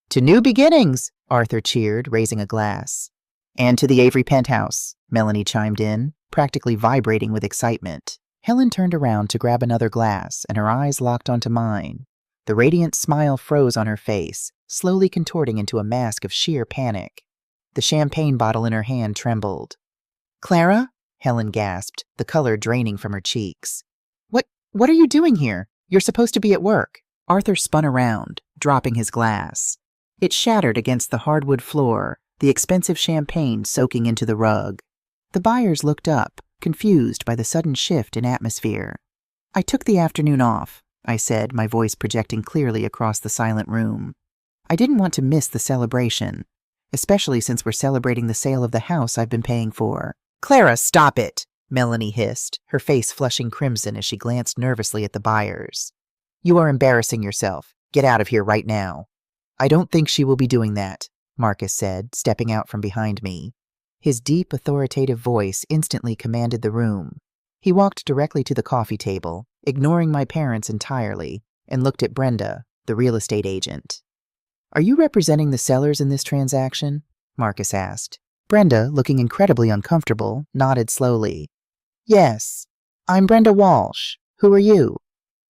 "To new beginnings!" Arthur cheered, raising a glass. "And to the Avery penthouse," Melanie chimed in, practically vibrating with excitement. Helen turned around to grab another glass, and her eyes locked onto mine. The radiant smile froze on her face, slowly contorting into a mask of sheer panic. The champagne bottle in her hand trembled. "Clara?" Helen gasped, the color draining from her cheeks. What are you doing here? You're supposed to be at work." Arthur spun around, dropping his glass. It shattered against the hardwood floor, the expensive champagne soaking into the rug. The Byers looked up, confused by the sudden shift in atmosphere. "I took the afternoon off," I said, my voice projecting clearly across the silent room. "I didn't want to miss the celebration, especially since we're celebrating the sale of the house I've been paying for." "Clara, stop it!" Melanie hissed, her face flushing crimson as she glanced nervously at the Byers. "You are embarrassing yourself. Get out of here right now." "I don't think she will be doing that," Marcus said, stepping out from behind me. His deep, authoritative voice instantly commanded the room. He walked directly to the coffee table, ignoring my parents entirely, and looked at Brenda, the real estate agent. "Are you representing the sellers in this transaction?" Marcus asked. Brenda, looking incredibly uncomfortable, nodded slowly. "Yes. I'm Brenda Walsh. Who are you?"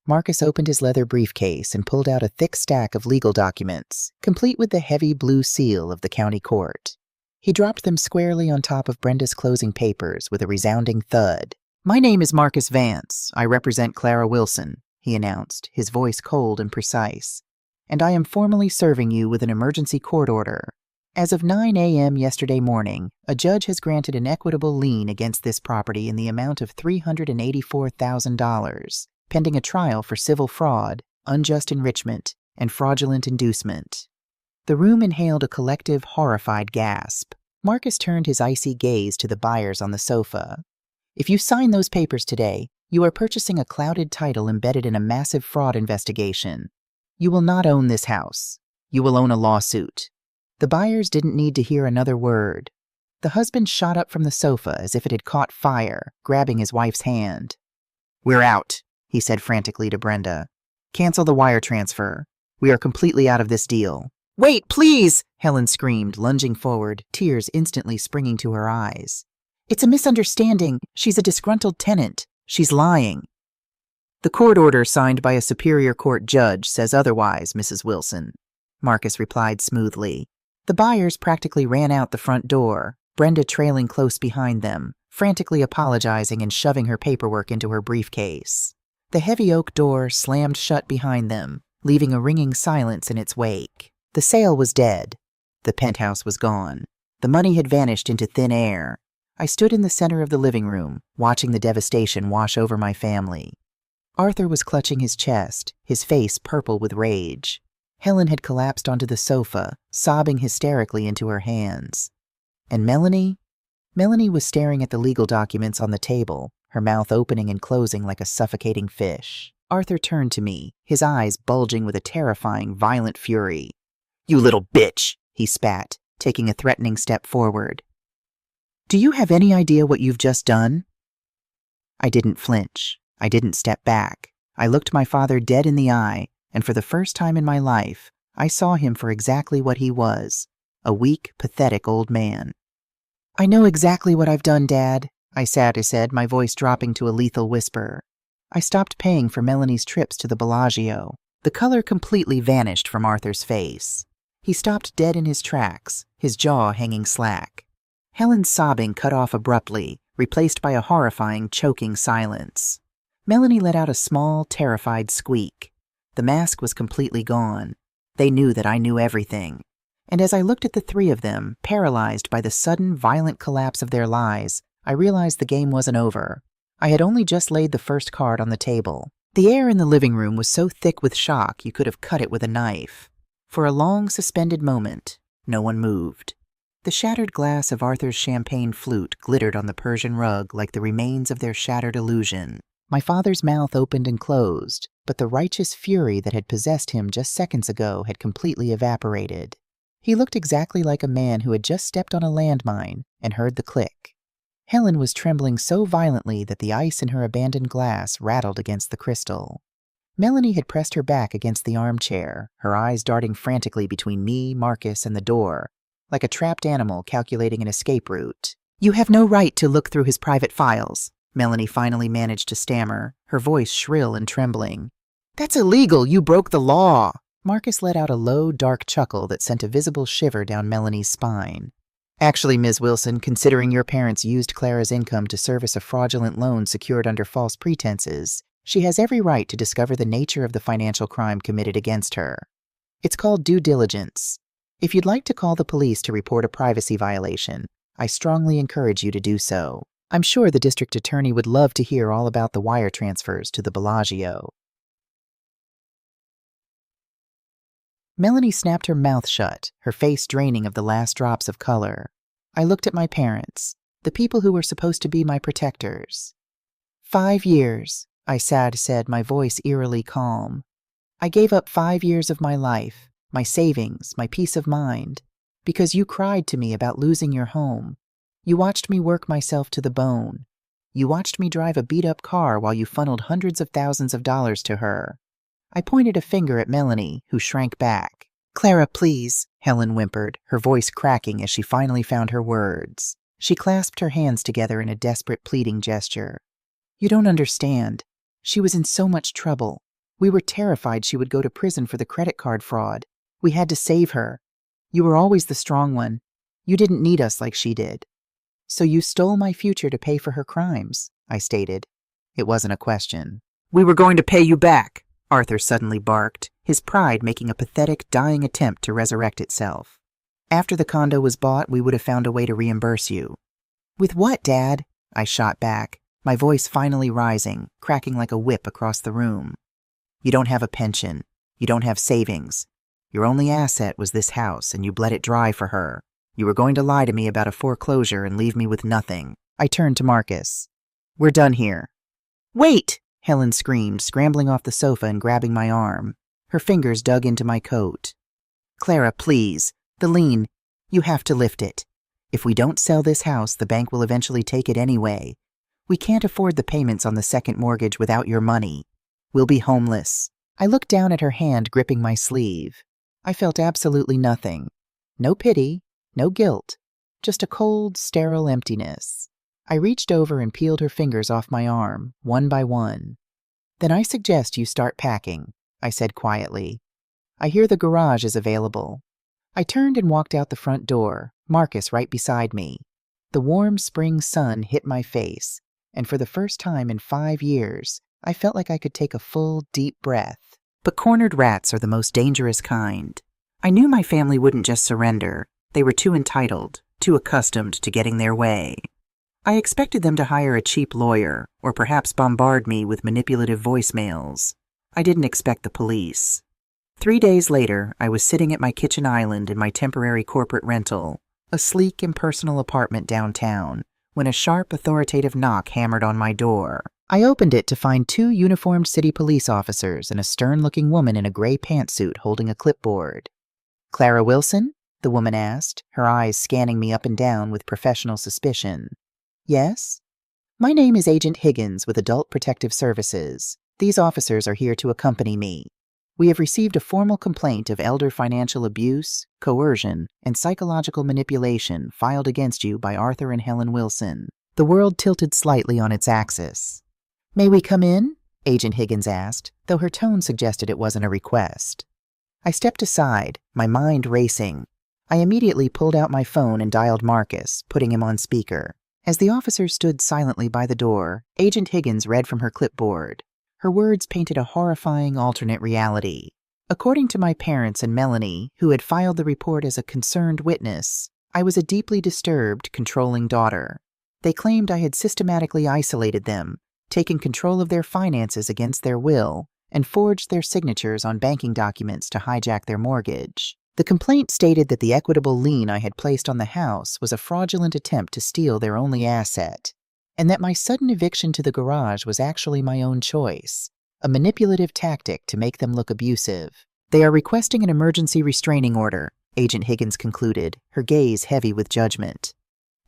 Marcus opened his leather briefcase and pulled out a thick stack of legal documents, complete with the heavy blue seal of the county court. He dropped them squarely on top of Brenda's closing papers with a resounding thud. "My name is Marcus Vance. I represent Clara Wilson," he announced, his voice cold and precise. "And I am formally serving you with an emergency court order. As of 9 a.m. yesterday morning, a judge has granted an equitable lien against this property in the amount of $384,000, pending a trial for civil fraud, unjust enrichment, and fraudulent inducement." The room inhaled a collective, horrified gasp. Marcus turned his icy gaze to the Byers on the sofa. "If you sign those papers today, you are purchasing a clouded title embedded in a massive fraud investigation. You will not own this house. You will own a lawsuit." The Byers didn't need to hear another word. The husband shot up from the sofa as if it had caught fire, grabbing his wife's hand. "We're out," he said frantically to Brenda. "Cancel the wire transfer. We are completely out of this deal." "Wait, please!" Helen screamed, lunging forward, tears instantly springing to her eyes. "It's a misunderstanding. She's a disgruntled tenant. She's lying." "The court order signed by a superior court judge says otherwise, Mrs. Wilson," Marcus replied smoothly. The Byers practically ran out the front door, Brenda trailing close behind them, frantically apologizing and shoving her paperwork into her briefcase. The heavy oak door slammed shut behind them, leaving a ringing silence in its wake. The sale was dead. The penthouse was gone. The money had vanished into thin air. I stood in the center of the living room, watching the devastation wash over my family. Arthur was clutching his chest, his face purple with rage. Helen had collapsed onto the sofa, sobbing hysterically into her hands. And Melanie? Melanie was staring at the legal documents on the table, her mouth opening and closing like a suffocating fish. Arthur turned to me, his eyes bulging with a terrifying, violent fury. "You little bitch!" he spat, taking a threatening step forward. "Do you have any idea what you've just done?" I didn't flinch. I didn't step back. I looked my father dead in the eye, and for the first time in my life, I saw him for exactly what he was, a weak, pathetic old man. "I know exactly what I've done, Dad," I said, my voice dropping to a lethal whisper. I stopped paying for Melanie's trips to the Bellagio. The color completely vanished from Arthur's face. He stopped dead in his tracks, his jaw hanging slack. Helen's sobbing cut off abruptly, replaced by a horrifying, choking silence. Melanie let out a small, terrified squeak. The mask was completely gone. They knew that I knew everything. And as I looked at the three of them, paralyzed by the sudden, violent collapse of their lies, I realized the game wasn't over. I had only just laid the first card on the table. The air in the living room was so thick with shock you could have cut it with a knife. For a long, suspended moment, no one moved. The shattered glass of Arthur's champagne flute glittered on the Persian rug like the remains of their shattered illusion. My father's mouth opened and closed, but the righteous fury that had possessed him just seconds ago had completely evaporated. He looked exactly like a man who had just stepped on a landmine and heard the click. Helen was trembling so violently that the ice in her abandoned glass rattled against the crystal. Melanie had pressed her back against the armchair, her eyes darting frantically between me, Marcus, and the door, like a trapped animal calculating an escape route. "You have no right to look through his private files," Melanie finally managed to stammer, her voice shrill and trembling. "That's illegal! You broke the law!" Marcus let out a low, dark chuckle that sent a visible shiver down Melanie's spine. "Actually, Ms. Wilson, considering your parents used Clara's income to service a fraudulent loan secured under false pretenses, she has every right to discover the nature of the financial crime committed against her. It's called due diligence. If you'd like to call the police to report a privacy violation, I strongly encourage you to do so. I'm sure the district attorney would love to hear all about the wire transfers to the Bellagio." Melanie snapped her mouth shut, her face draining of the last drops of color. I looked at my parents, the people who were supposed to be my protectors. 5 years, I said, my voice eerily calm. I gave up 5 years of my life, my savings, my peace of mind, because you cried to me about losing your home. You watched me work myself to the bone. You watched me drive a beat-up car while you funneled hundreds of thousands of dollars to her. I pointed a finger at Melanie, who shrank back. "Clara, please," Helen whimpered, her voice cracking as she finally found her words. She clasped her hands together in a desperate pleading gesture. "You don't understand. She was in so much trouble. We were terrified she would go to prison for the credit card fraud. We had to save her. You were always the strong one. You didn't need us like she did. So you stole my future to pay for her crimes," I stated. It wasn't a question. "We were going to pay you back," Arthur suddenly barked, his pride making a pathetic, dying attempt to resurrect itself. "After the condo was bought, we would have found a way to reimburse you." "With what, Dad?" I shot back, my voice finally rising, cracking like a whip across the room. "You don't have a pension. You don't have savings. Your only asset was this house, and you bled it dry for her. You were going to lie to me about a foreclosure and leave me with nothing." I turned to Marcus. "We're done here." "Wait!" Helen screamed, scrambling off the sofa and grabbing my arm. Her fingers dug into my coat. "Clara, please. The lien. You have to lift it. If we don't sell this house, the bank will eventually take it anyway. We can't afford the payments on the second mortgage without your money. We'll be homeless." I looked down at her hand gripping my sleeve. I felt absolutely nothing. No pity, no guilt, just a cold, sterile emptiness. I reached over and peeled her fingers off my arm, one by one. "Then I suggest you start packing," I said quietly. "I hear the garage is available." I turned and walked out the front door, Marcus right beside me. The warm spring sun hit my face, and for the first time in 5 years, I felt like I could take a full, deep breath. But cornered rats are the most dangerous kind. I knew my family wouldn't just surrender. They were too entitled, too accustomed to getting their way. I expected them to hire a cheap lawyer, or perhaps bombard me with manipulative voicemails. I didn't expect the police. 3 days later, I was sitting at my kitchen island in my temporary corporate rental, a sleek, impersonal apartment downtown, when a sharp, authoritative knock hammered on my door. I opened it to find 2 uniformed city police officers and a stern-looking woman in a gray pantsuit holding a clipboard. "Clara Wilson?" the woman asked, her eyes scanning me up and down with professional suspicion. "Yes?" "My name is Agent Higgins with Adult Protective Services. These officers are here to accompany me. We have received a formal complaint of elder financial abuse, coercion, and psychological manipulation filed against you by Arthur and Helen Wilson." The world tilted slightly on its axis. "May we come in?" Agent Higgins asked, though her tone suggested it wasn't a request. I stepped aside, my mind racing. I immediately pulled out my phone and dialed Marcus, putting him on speaker. As the officers stood silently by the door, Agent Higgins read from her clipboard. Her words painted a horrifying alternate reality. According to my parents and Melanie, who had filed the report as a concerned witness, I was a deeply disturbed, controlling daughter. They claimed I had systematically isolated them, taken control of their finances against their will, and forged their signatures on banking documents to hijack their mortgage. The complaint stated that the equitable lien I had placed on the house was a fraudulent attempt to steal their only asset, and that my sudden eviction to the garage was actually my own choice, a manipulative tactic to make them look abusive. They are requesting an emergency restraining order, Agent Higgins concluded, her gaze heavy with judgment.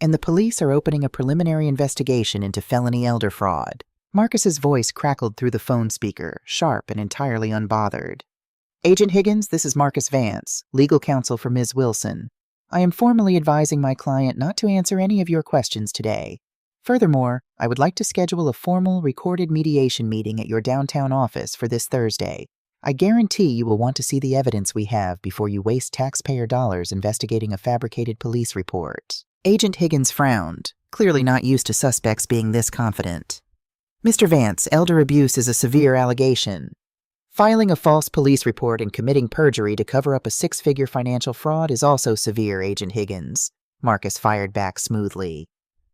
And the police are opening a preliminary investigation into felony elder fraud. Marcus's voice crackled through the phone speaker, sharp and entirely unbothered. Agent Higgins, this is Marcus Vance, legal counsel for Ms. Wilson. I am formally advising my client not to answer any of your questions today. Furthermore, I would like to schedule a formal recorded mediation meeting at your downtown office for this Thursday. I guarantee you will want to see the evidence we have before you waste taxpayer dollars investigating a fabricated police report. Agent Higgins frowned, clearly not used to suspects being this confident. Mr. Vance, elder abuse is a severe allegation. Filing a false police report and committing perjury to cover up a six-figure financial fraud is also severe, Agent Higgins, Marcus fired back smoothly.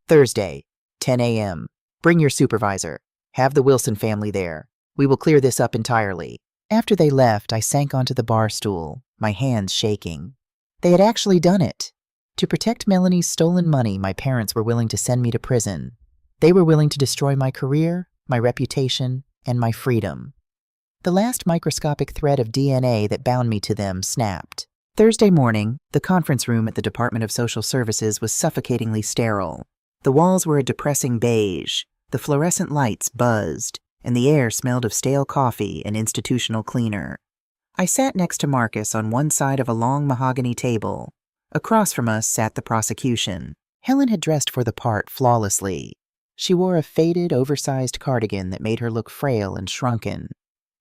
Thursday, 10 a.m. Bring your supervisor. Have the Wilson family there. We will clear this up entirely. After they left, I sank onto the bar stool, my hands shaking. They had actually done it. To protect Melanie's stolen money, my parents were willing to send me to prison. They were willing to destroy my career, my reputation, and my freedom. The last microscopic thread of DNA that bound me to them snapped. Thursday morning, the conference room at the Department of Social Services was suffocatingly sterile. The walls were a depressing beige, the fluorescent lights buzzed, and the air smelled of stale coffee and institutional cleaner. I sat next to Marcus on one side of a long mahogany table. Across from us sat the prosecution. Helen had dressed for the part flawlessly. She wore a faded, oversized cardigan that made her look frail and shrunken.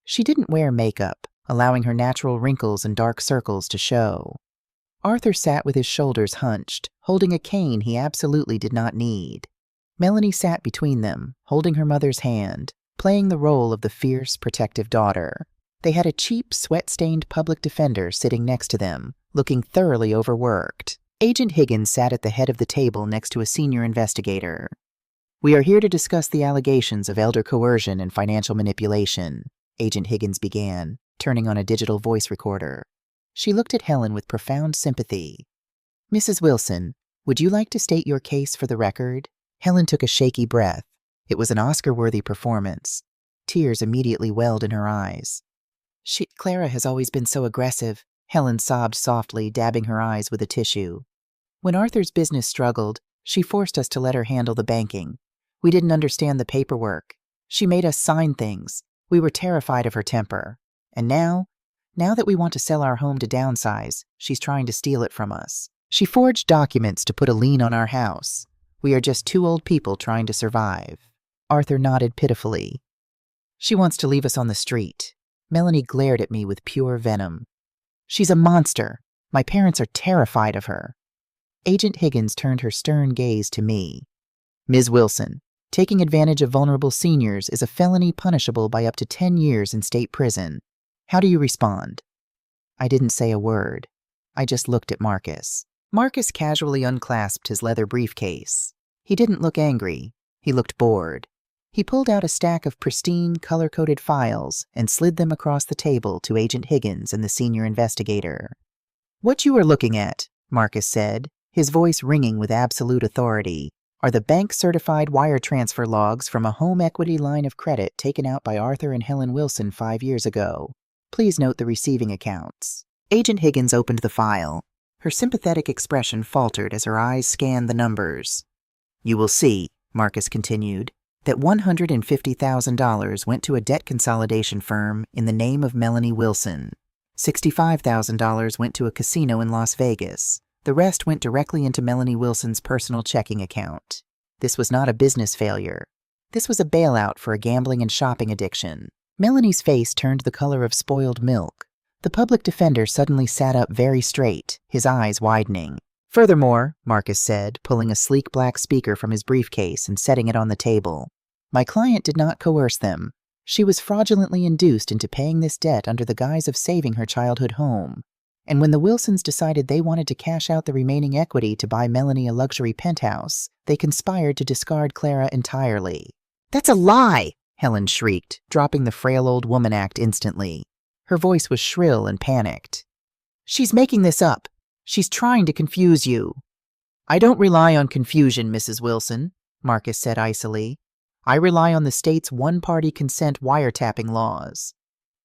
She didn't wear makeup, allowing her natural wrinkles and dark circles to show. Arthur sat with his shoulders hunched, holding a cane he absolutely did not need. Melanie sat between them, holding her mother's hand, playing the role of the fierce, protective daughter. They had a cheap, sweat-stained public defender sitting next to them, looking thoroughly overworked. Agent Higgins sat at the head of the table next to a senior investigator. We are here to discuss the allegations of elder coercion and financial manipulation, Agent Higgins began, turning on a digital voice recorder. She looked at Helen with profound sympathy. Mrs. Wilson, would you like to state your case for the record? Helen took a shaky breath. It was an Oscar-worthy performance. Tears immediately welled in her eyes. Clara has always been so aggressive, Helen sobbed softly, dabbing her eyes with a tissue. When Arthur's business struggled, she forced us to let her handle the banking. We didn't understand the paperwork. She made us sign things. We were terrified of her temper. And now that we want to sell our home to downsize, she's trying to steal it from us. She forged documents to put a lien on our house. We are just two old people trying to survive. Arthur nodded pitifully. She wants to leave us on the street. Melanie glared at me with pure venom. She's a monster. My parents are terrified of her. Agent Higgins turned her stern gaze to me. Ms. Wilson, taking advantage of vulnerable seniors is a felony punishable by up to 10 years in state prison. How do you respond? I didn't say a word. I just looked at Marcus. Marcus casually unclasped his leather briefcase. He didn't look angry. He looked bored. He pulled out a stack of pristine, color-coded files and slid them across the table to Agent Higgins and the senior investigator. What you are looking at, Marcus said, his voice ringing with absolute authority, are the bank-certified wire transfer logs from a home equity line of credit taken out by Arthur and Helen Wilson 5 years ago. Please note the receiving accounts. Agent Higgins opened the file. Her sympathetic expression faltered as her eyes scanned the numbers. You will see, Marcus continued, that $150,000 went to a debt consolidation firm in the name of Melanie Wilson. $65,000 went to a casino in Las Vegas. The rest went directly into Melanie Wilson's personal checking account. This was not a business failure. This was a bailout for a gambling and shopping addiction. Melanie's face turned the color of spoiled milk. The public defender suddenly sat up very straight, his eyes widening. Furthermore, Marcus said, pulling a sleek black speaker from his briefcase and setting it on the table, my client did not coerce them. She was fraudulently induced into paying this debt under the guise of saving her childhood home. And when the Wilsons decided they wanted to cash out the remaining equity to buy Melanie a luxury penthouse, they conspired to discard Clara entirely. "That's a lie!" Helen shrieked, dropping the frail old woman act instantly. Her voice was shrill and panicked. "She's making this up. She's trying to confuse you." "I don't rely on confusion, Mrs. Wilson," Marcus said icily. "I rely on the state's one-party consent wiretapping laws."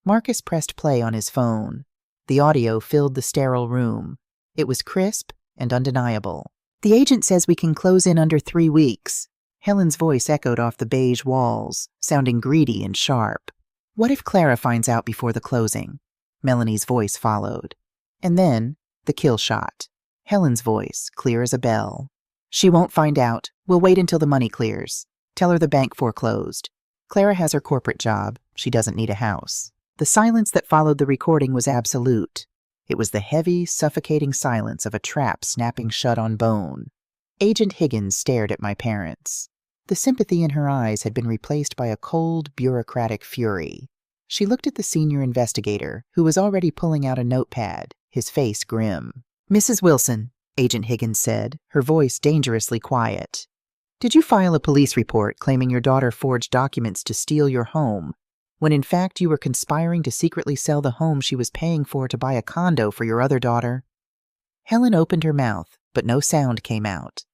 Marcus pressed play on his phone. The audio filled the sterile room. It was crisp and undeniable. "The agent says we can close in under 3 weeks. Helen's voice echoed off the beige walls, sounding greedy and sharp. "What if Clara finds out before the closing?" Melanie's voice followed. And then, the kill shot. Helen's voice, clear as a bell. "She won't find out. We'll wait until the money clears. Tell her the bank foreclosed. Clara has her corporate job. She doesn't need a house." The silence that followed the recording was absolute. It was the heavy, suffocating silence of a trap snapping shut on bone. Agent Higgins stared at my parents. The sympathy in her eyes had been replaced by a cold, bureaucratic fury. She looked at the senior investigator, who was already pulling out a notepad, his face grim. "Mrs. Wilson," Agent Higgins said, her voice dangerously quiet. "Did you file a police report claiming your daughter forged documents to steal your home, when in fact you were conspiring to secretly sell the home she was paying for to buy a condo for your other daughter?" Helen opened her mouth, but no sound came out.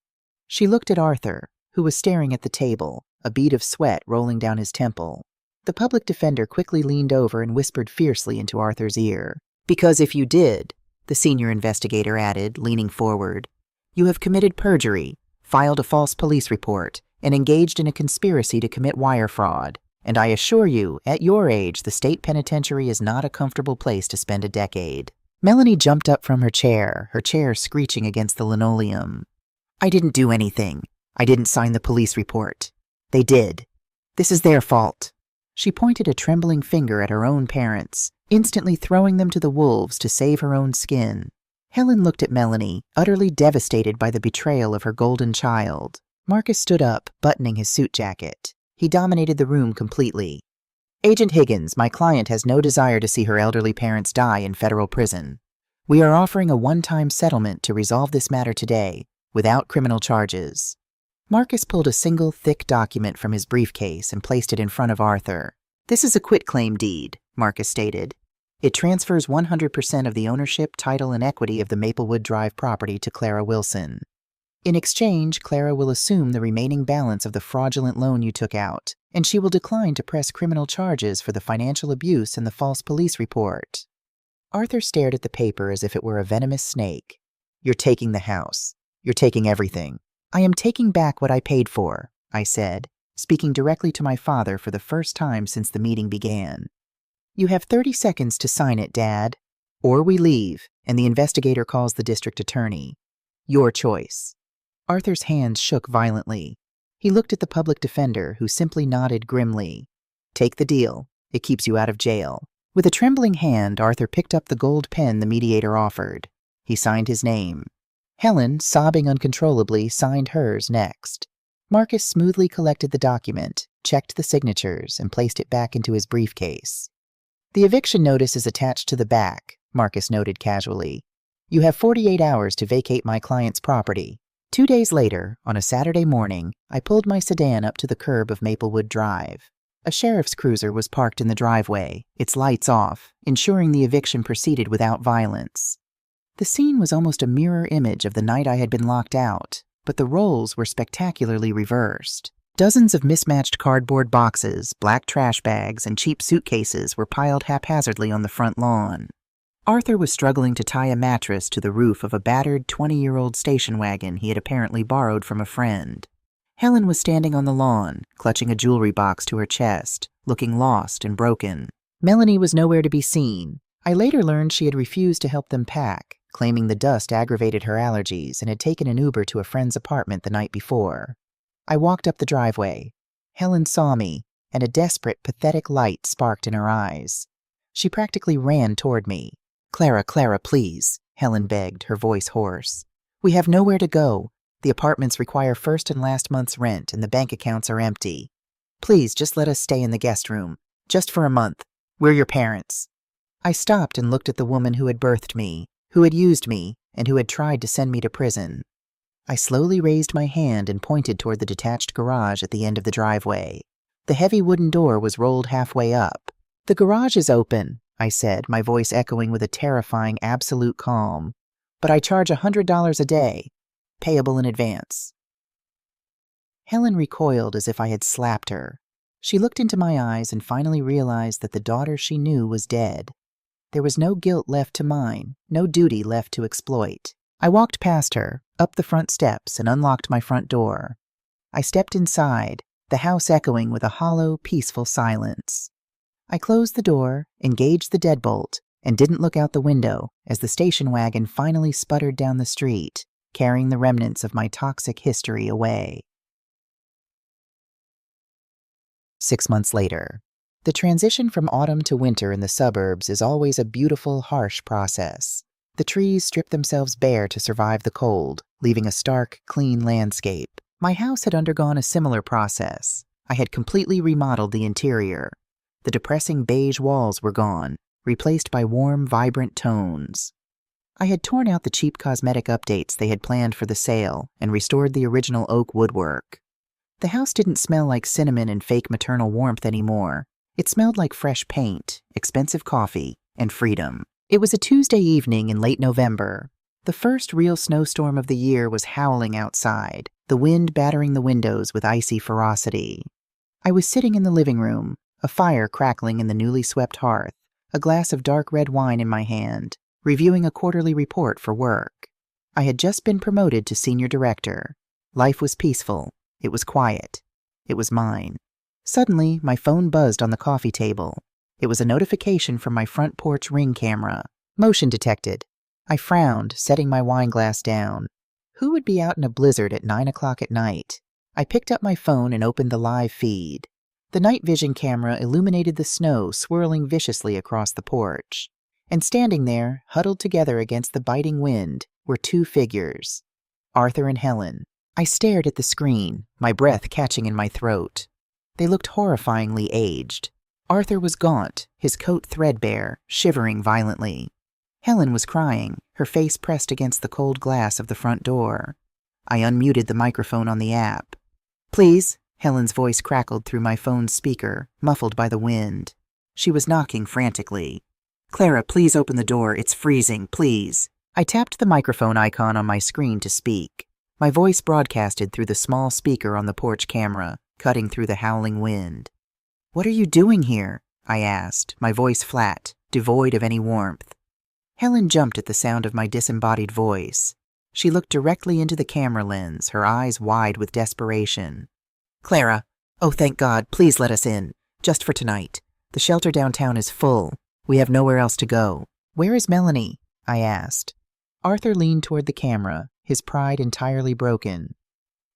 She looked at Arthur, who was staring at the table, a bead of sweat rolling down his temple. The public defender quickly leaned over and whispered fiercely into Arthur's ear. "Because if you did," the senior investigator added, leaning forward, "you have committed perjury, filed a false police report, and engaged in a conspiracy to commit wire fraud. And I assure you, at your age, the state penitentiary is not a comfortable place to spend a decade." Melanie jumped up from her chair screeching against the linoleum. "I didn't do anything. I didn't sign the police report. They did. This is their fault." She pointed a trembling finger at her own parents, instantly throwing them to the wolves to save her own skin. Helen looked at Melanie, utterly devastated by the betrayal of her golden child. Marcus stood up, buttoning his suit jacket. He dominated the room completely. "Agent Higgins, my client has no desire to see her elderly parents die in federal prison. We are offering a one-time settlement to resolve this matter today, without criminal charges." Marcus pulled a single, thick document from his briefcase and placed it in front of Arthur. "This is a quitclaim deed," Marcus stated. "It transfers 100% of the ownership, title, and equity of the Maplewood Drive property to Clara Wilson. In exchange, Clara will assume the remaining balance of the fraudulent loan you took out, and she will decline to press criminal charges for the financial abuse and the false police report." Arthur stared at the paper as if it were a venomous snake. "You're taking the house. You're taking everything." "I am taking back what I paid for," I said, speaking directly to my father for the first time since the meeting began. "You have 30 seconds to sign it, Dad. Or we leave, and the investigator calls the district attorney. Your choice." Arthur's hands shook violently. He looked at the public defender, who simply nodded grimly. "Take the deal. It keeps you out of jail." With a trembling hand, Arthur picked up the gold pen the mediator offered. He signed his name. Helen, sobbing uncontrollably, signed hers next. Marcus smoothly collected the document, checked the signatures, and placed it back into his briefcase. "The eviction notice is attached to the back," Marcus noted casually. "You have 48 hours to vacate my client's property." 2 days later, on a Saturday morning, I pulled my sedan up to the curb of Maplewood Drive. A sheriff's cruiser was parked in the driveway, its lights off, ensuring the eviction proceeded without violence. The scene was almost a mirror image of the night I had been locked out, but the roles were spectacularly reversed. Dozens of mismatched cardboard boxes, black trash bags, and cheap suitcases were piled haphazardly on the front lawn. Arthur was struggling to tie a mattress to the roof of a battered 20-year-old station wagon he had apparently borrowed from a friend. Helen was standing on the lawn, clutching a jewelry box to her chest, looking lost and broken. Melanie was nowhere to be seen. I later learned she had refused to help them pack, claiming the dust aggravated her allergies and had taken an Uber to a friend's apartment the night before. I walked up the driveway. Helen saw me, and a desperate, pathetic light sparked in her eyes. She practically ran toward me. "Clara, please," Helen begged, her voice hoarse. "We have nowhere to go. The apartments require first and last month's rent, and the bank accounts are empty. Please, just let us stay in the guest room. Just for a month. We're your parents." I stopped and looked at the woman who had birthed me, who had used me, and who had tried to send me to prison. I slowly raised my hand and pointed toward the detached garage at the end of the driveway. The heavy wooden door was rolled halfway up. "The garage is open," I said, my voice echoing with a terrifying absolute calm. "But I charge $100 a day, payable in advance." Helen recoiled as if I had slapped her. She looked into my eyes and finally realized that the daughter she knew was dead. There was no guilt left to mine, no duty left to exploit. I walked past her, up the front steps, and unlocked my front door. I stepped inside, the house echoing with a hollow, peaceful silence. I closed the door, engaged the deadbolt, and didn't look out the window as the station wagon finally sputtered down the street, carrying the remnants of my toxic history away. 6 months later. The transition from autumn to winter in the suburbs is always a beautiful, harsh process. The trees strip themselves bare to survive the cold, leaving a stark, clean landscape. My house had undergone a similar process. I had completely remodeled the interior. The depressing beige walls were gone, replaced by warm, vibrant tones. I had torn out the cheap cosmetic updates they had planned for the sale and restored the original oak woodwork. The house didn't smell like cinnamon and fake maternal warmth anymore. It smelled like fresh paint, expensive coffee, and freedom. It was a Tuesday evening in late November. The first real snowstorm of the year was howling outside, the wind battering the windows with icy ferocity. I was sitting in the living room, a fire crackling in the newly swept hearth, a glass of dark red wine in my hand, reviewing a quarterly report for work. I had just been promoted to senior director. Life was peaceful. It was quiet. It was mine. Suddenly, my phone buzzed on the coffee table. It was a notification from my front porch Ring camera. Motion detected. I frowned, setting my wine glass down. Who would be out in a blizzard at 9 o'clock at night? I picked up my phone and opened the live feed. The night vision camera illuminated the snow swirling viciously across the porch. And standing there, huddled together against the biting wind, were two figures. Arthur and Helen. I stared at the screen, my breath catching in my throat. They looked horrifyingly aged. Arthur was gaunt, his coat threadbare, shivering violently. Helen was crying, her face pressed against the cold glass of the front door. I unmuted the microphone on the app. "Please," Helen's voice crackled through my phone's speaker, muffled by the wind. She was knocking frantically. "Clara, please open the door. It's freezing, please." I tapped the microphone icon on my screen to speak. My voice broadcasted through the small speaker on the porch camera, cutting through the howling wind. "What are you doing here?" I asked, my voice flat, devoid of any warmth. Helen jumped at the sound of my disembodied voice. She looked directly into the camera lens, her eyes wide with desperation. "Clara, oh thank God, please let us in. Just for tonight. The shelter downtown is full. We have nowhere else to go." "Where is Melanie?" I asked. Arthur leaned toward the camera, his pride entirely broken.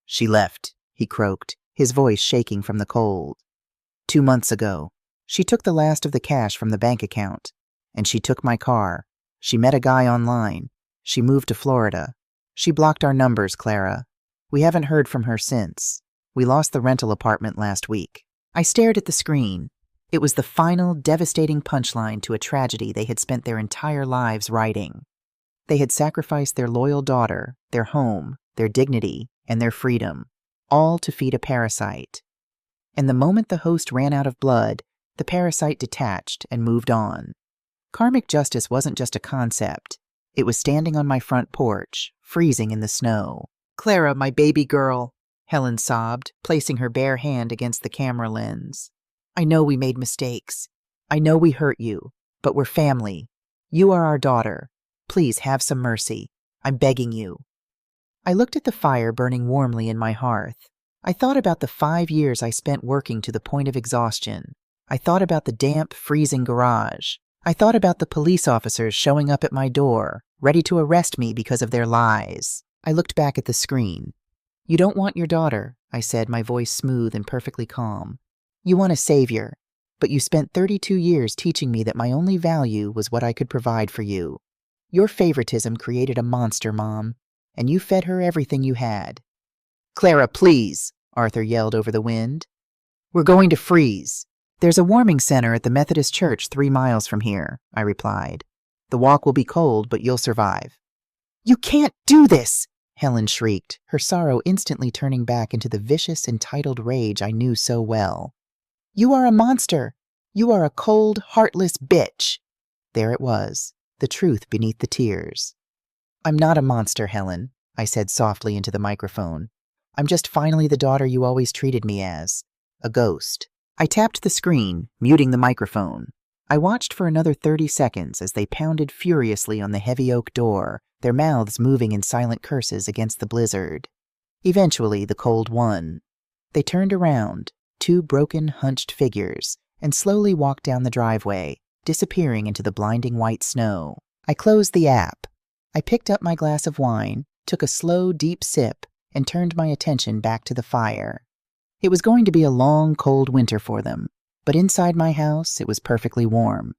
"She left," he croaked, his voice shaking from the cold. 2 months ago. She took the last of the cash from the bank account. And she took my car. She met a guy online. She moved to Florida. She blocked our numbers, Clara. We haven't heard from her since. We lost the rental apartment last week." I stared at the screen. It was the final, devastating punchline to a tragedy they had spent their entire lives writing. They had sacrificed their loyal daughter, their home, their dignity, and their freedom, all to feed a parasite. And the moment the host ran out of blood, the parasite detached and moved on. Karmic justice wasn't just a concept. It was standing on my front porch, freezing in the snow. "Clara, my baby girl," Helen sobbed, placing her bare hand against the camera lens. "I know we made mistakes. I know we hurt you, but we're family. You are our daughter. Please have some mercy. I'm begging you." I looked at the fire burning warmly in my hearth. I thought about the 5 years I spent working to the point of exhaustion. I thought about the damp, freezing garage. I thought about the police officers showing up at my door, ready to arrest me because of their lies. I looked back at the screen. "You don't want your daughter," I said, my voice smooth and perfectly calm. "You want a savior, but you spent 32 years teaching me that my only value was what I could provide for you. Your favoritism created a monster, Mom, and you fed her everything you had." "Clara, please," Arthur yelled over the wind. "We're going to freeze." "There's a warming center at the Methodist Church 3 miles from here," I replied. "The walk will be cold, but you'll survive." "You can't do this!" Helen shrieked, her sorrow instantly turning back into the vicious, entitled rage I knew so well. You are a monster! You are a cold, heartless bitch! There it was, the truth beneath the tears. I'm not a monster, Helen, I said softly into the microphone. I'm just finally the daughter you always treated me as. A ghost. I tapped the screen, muting the microphone. I watched for another 30 seconds as they pounded furiously on the heavy oak door, their mouths moving in silent curses against the blizzard. Eventually, the cold won. They turned around, two broken, hunched figures, and slowly walked down the driveway, disappearing into the blinding white snow. I closed the app. I picked up my glass of wine, took a slow, deep sip, and turned my attention back to the fire. It was going to be a long, cold winter for them, but inside my house it was perfectly warm.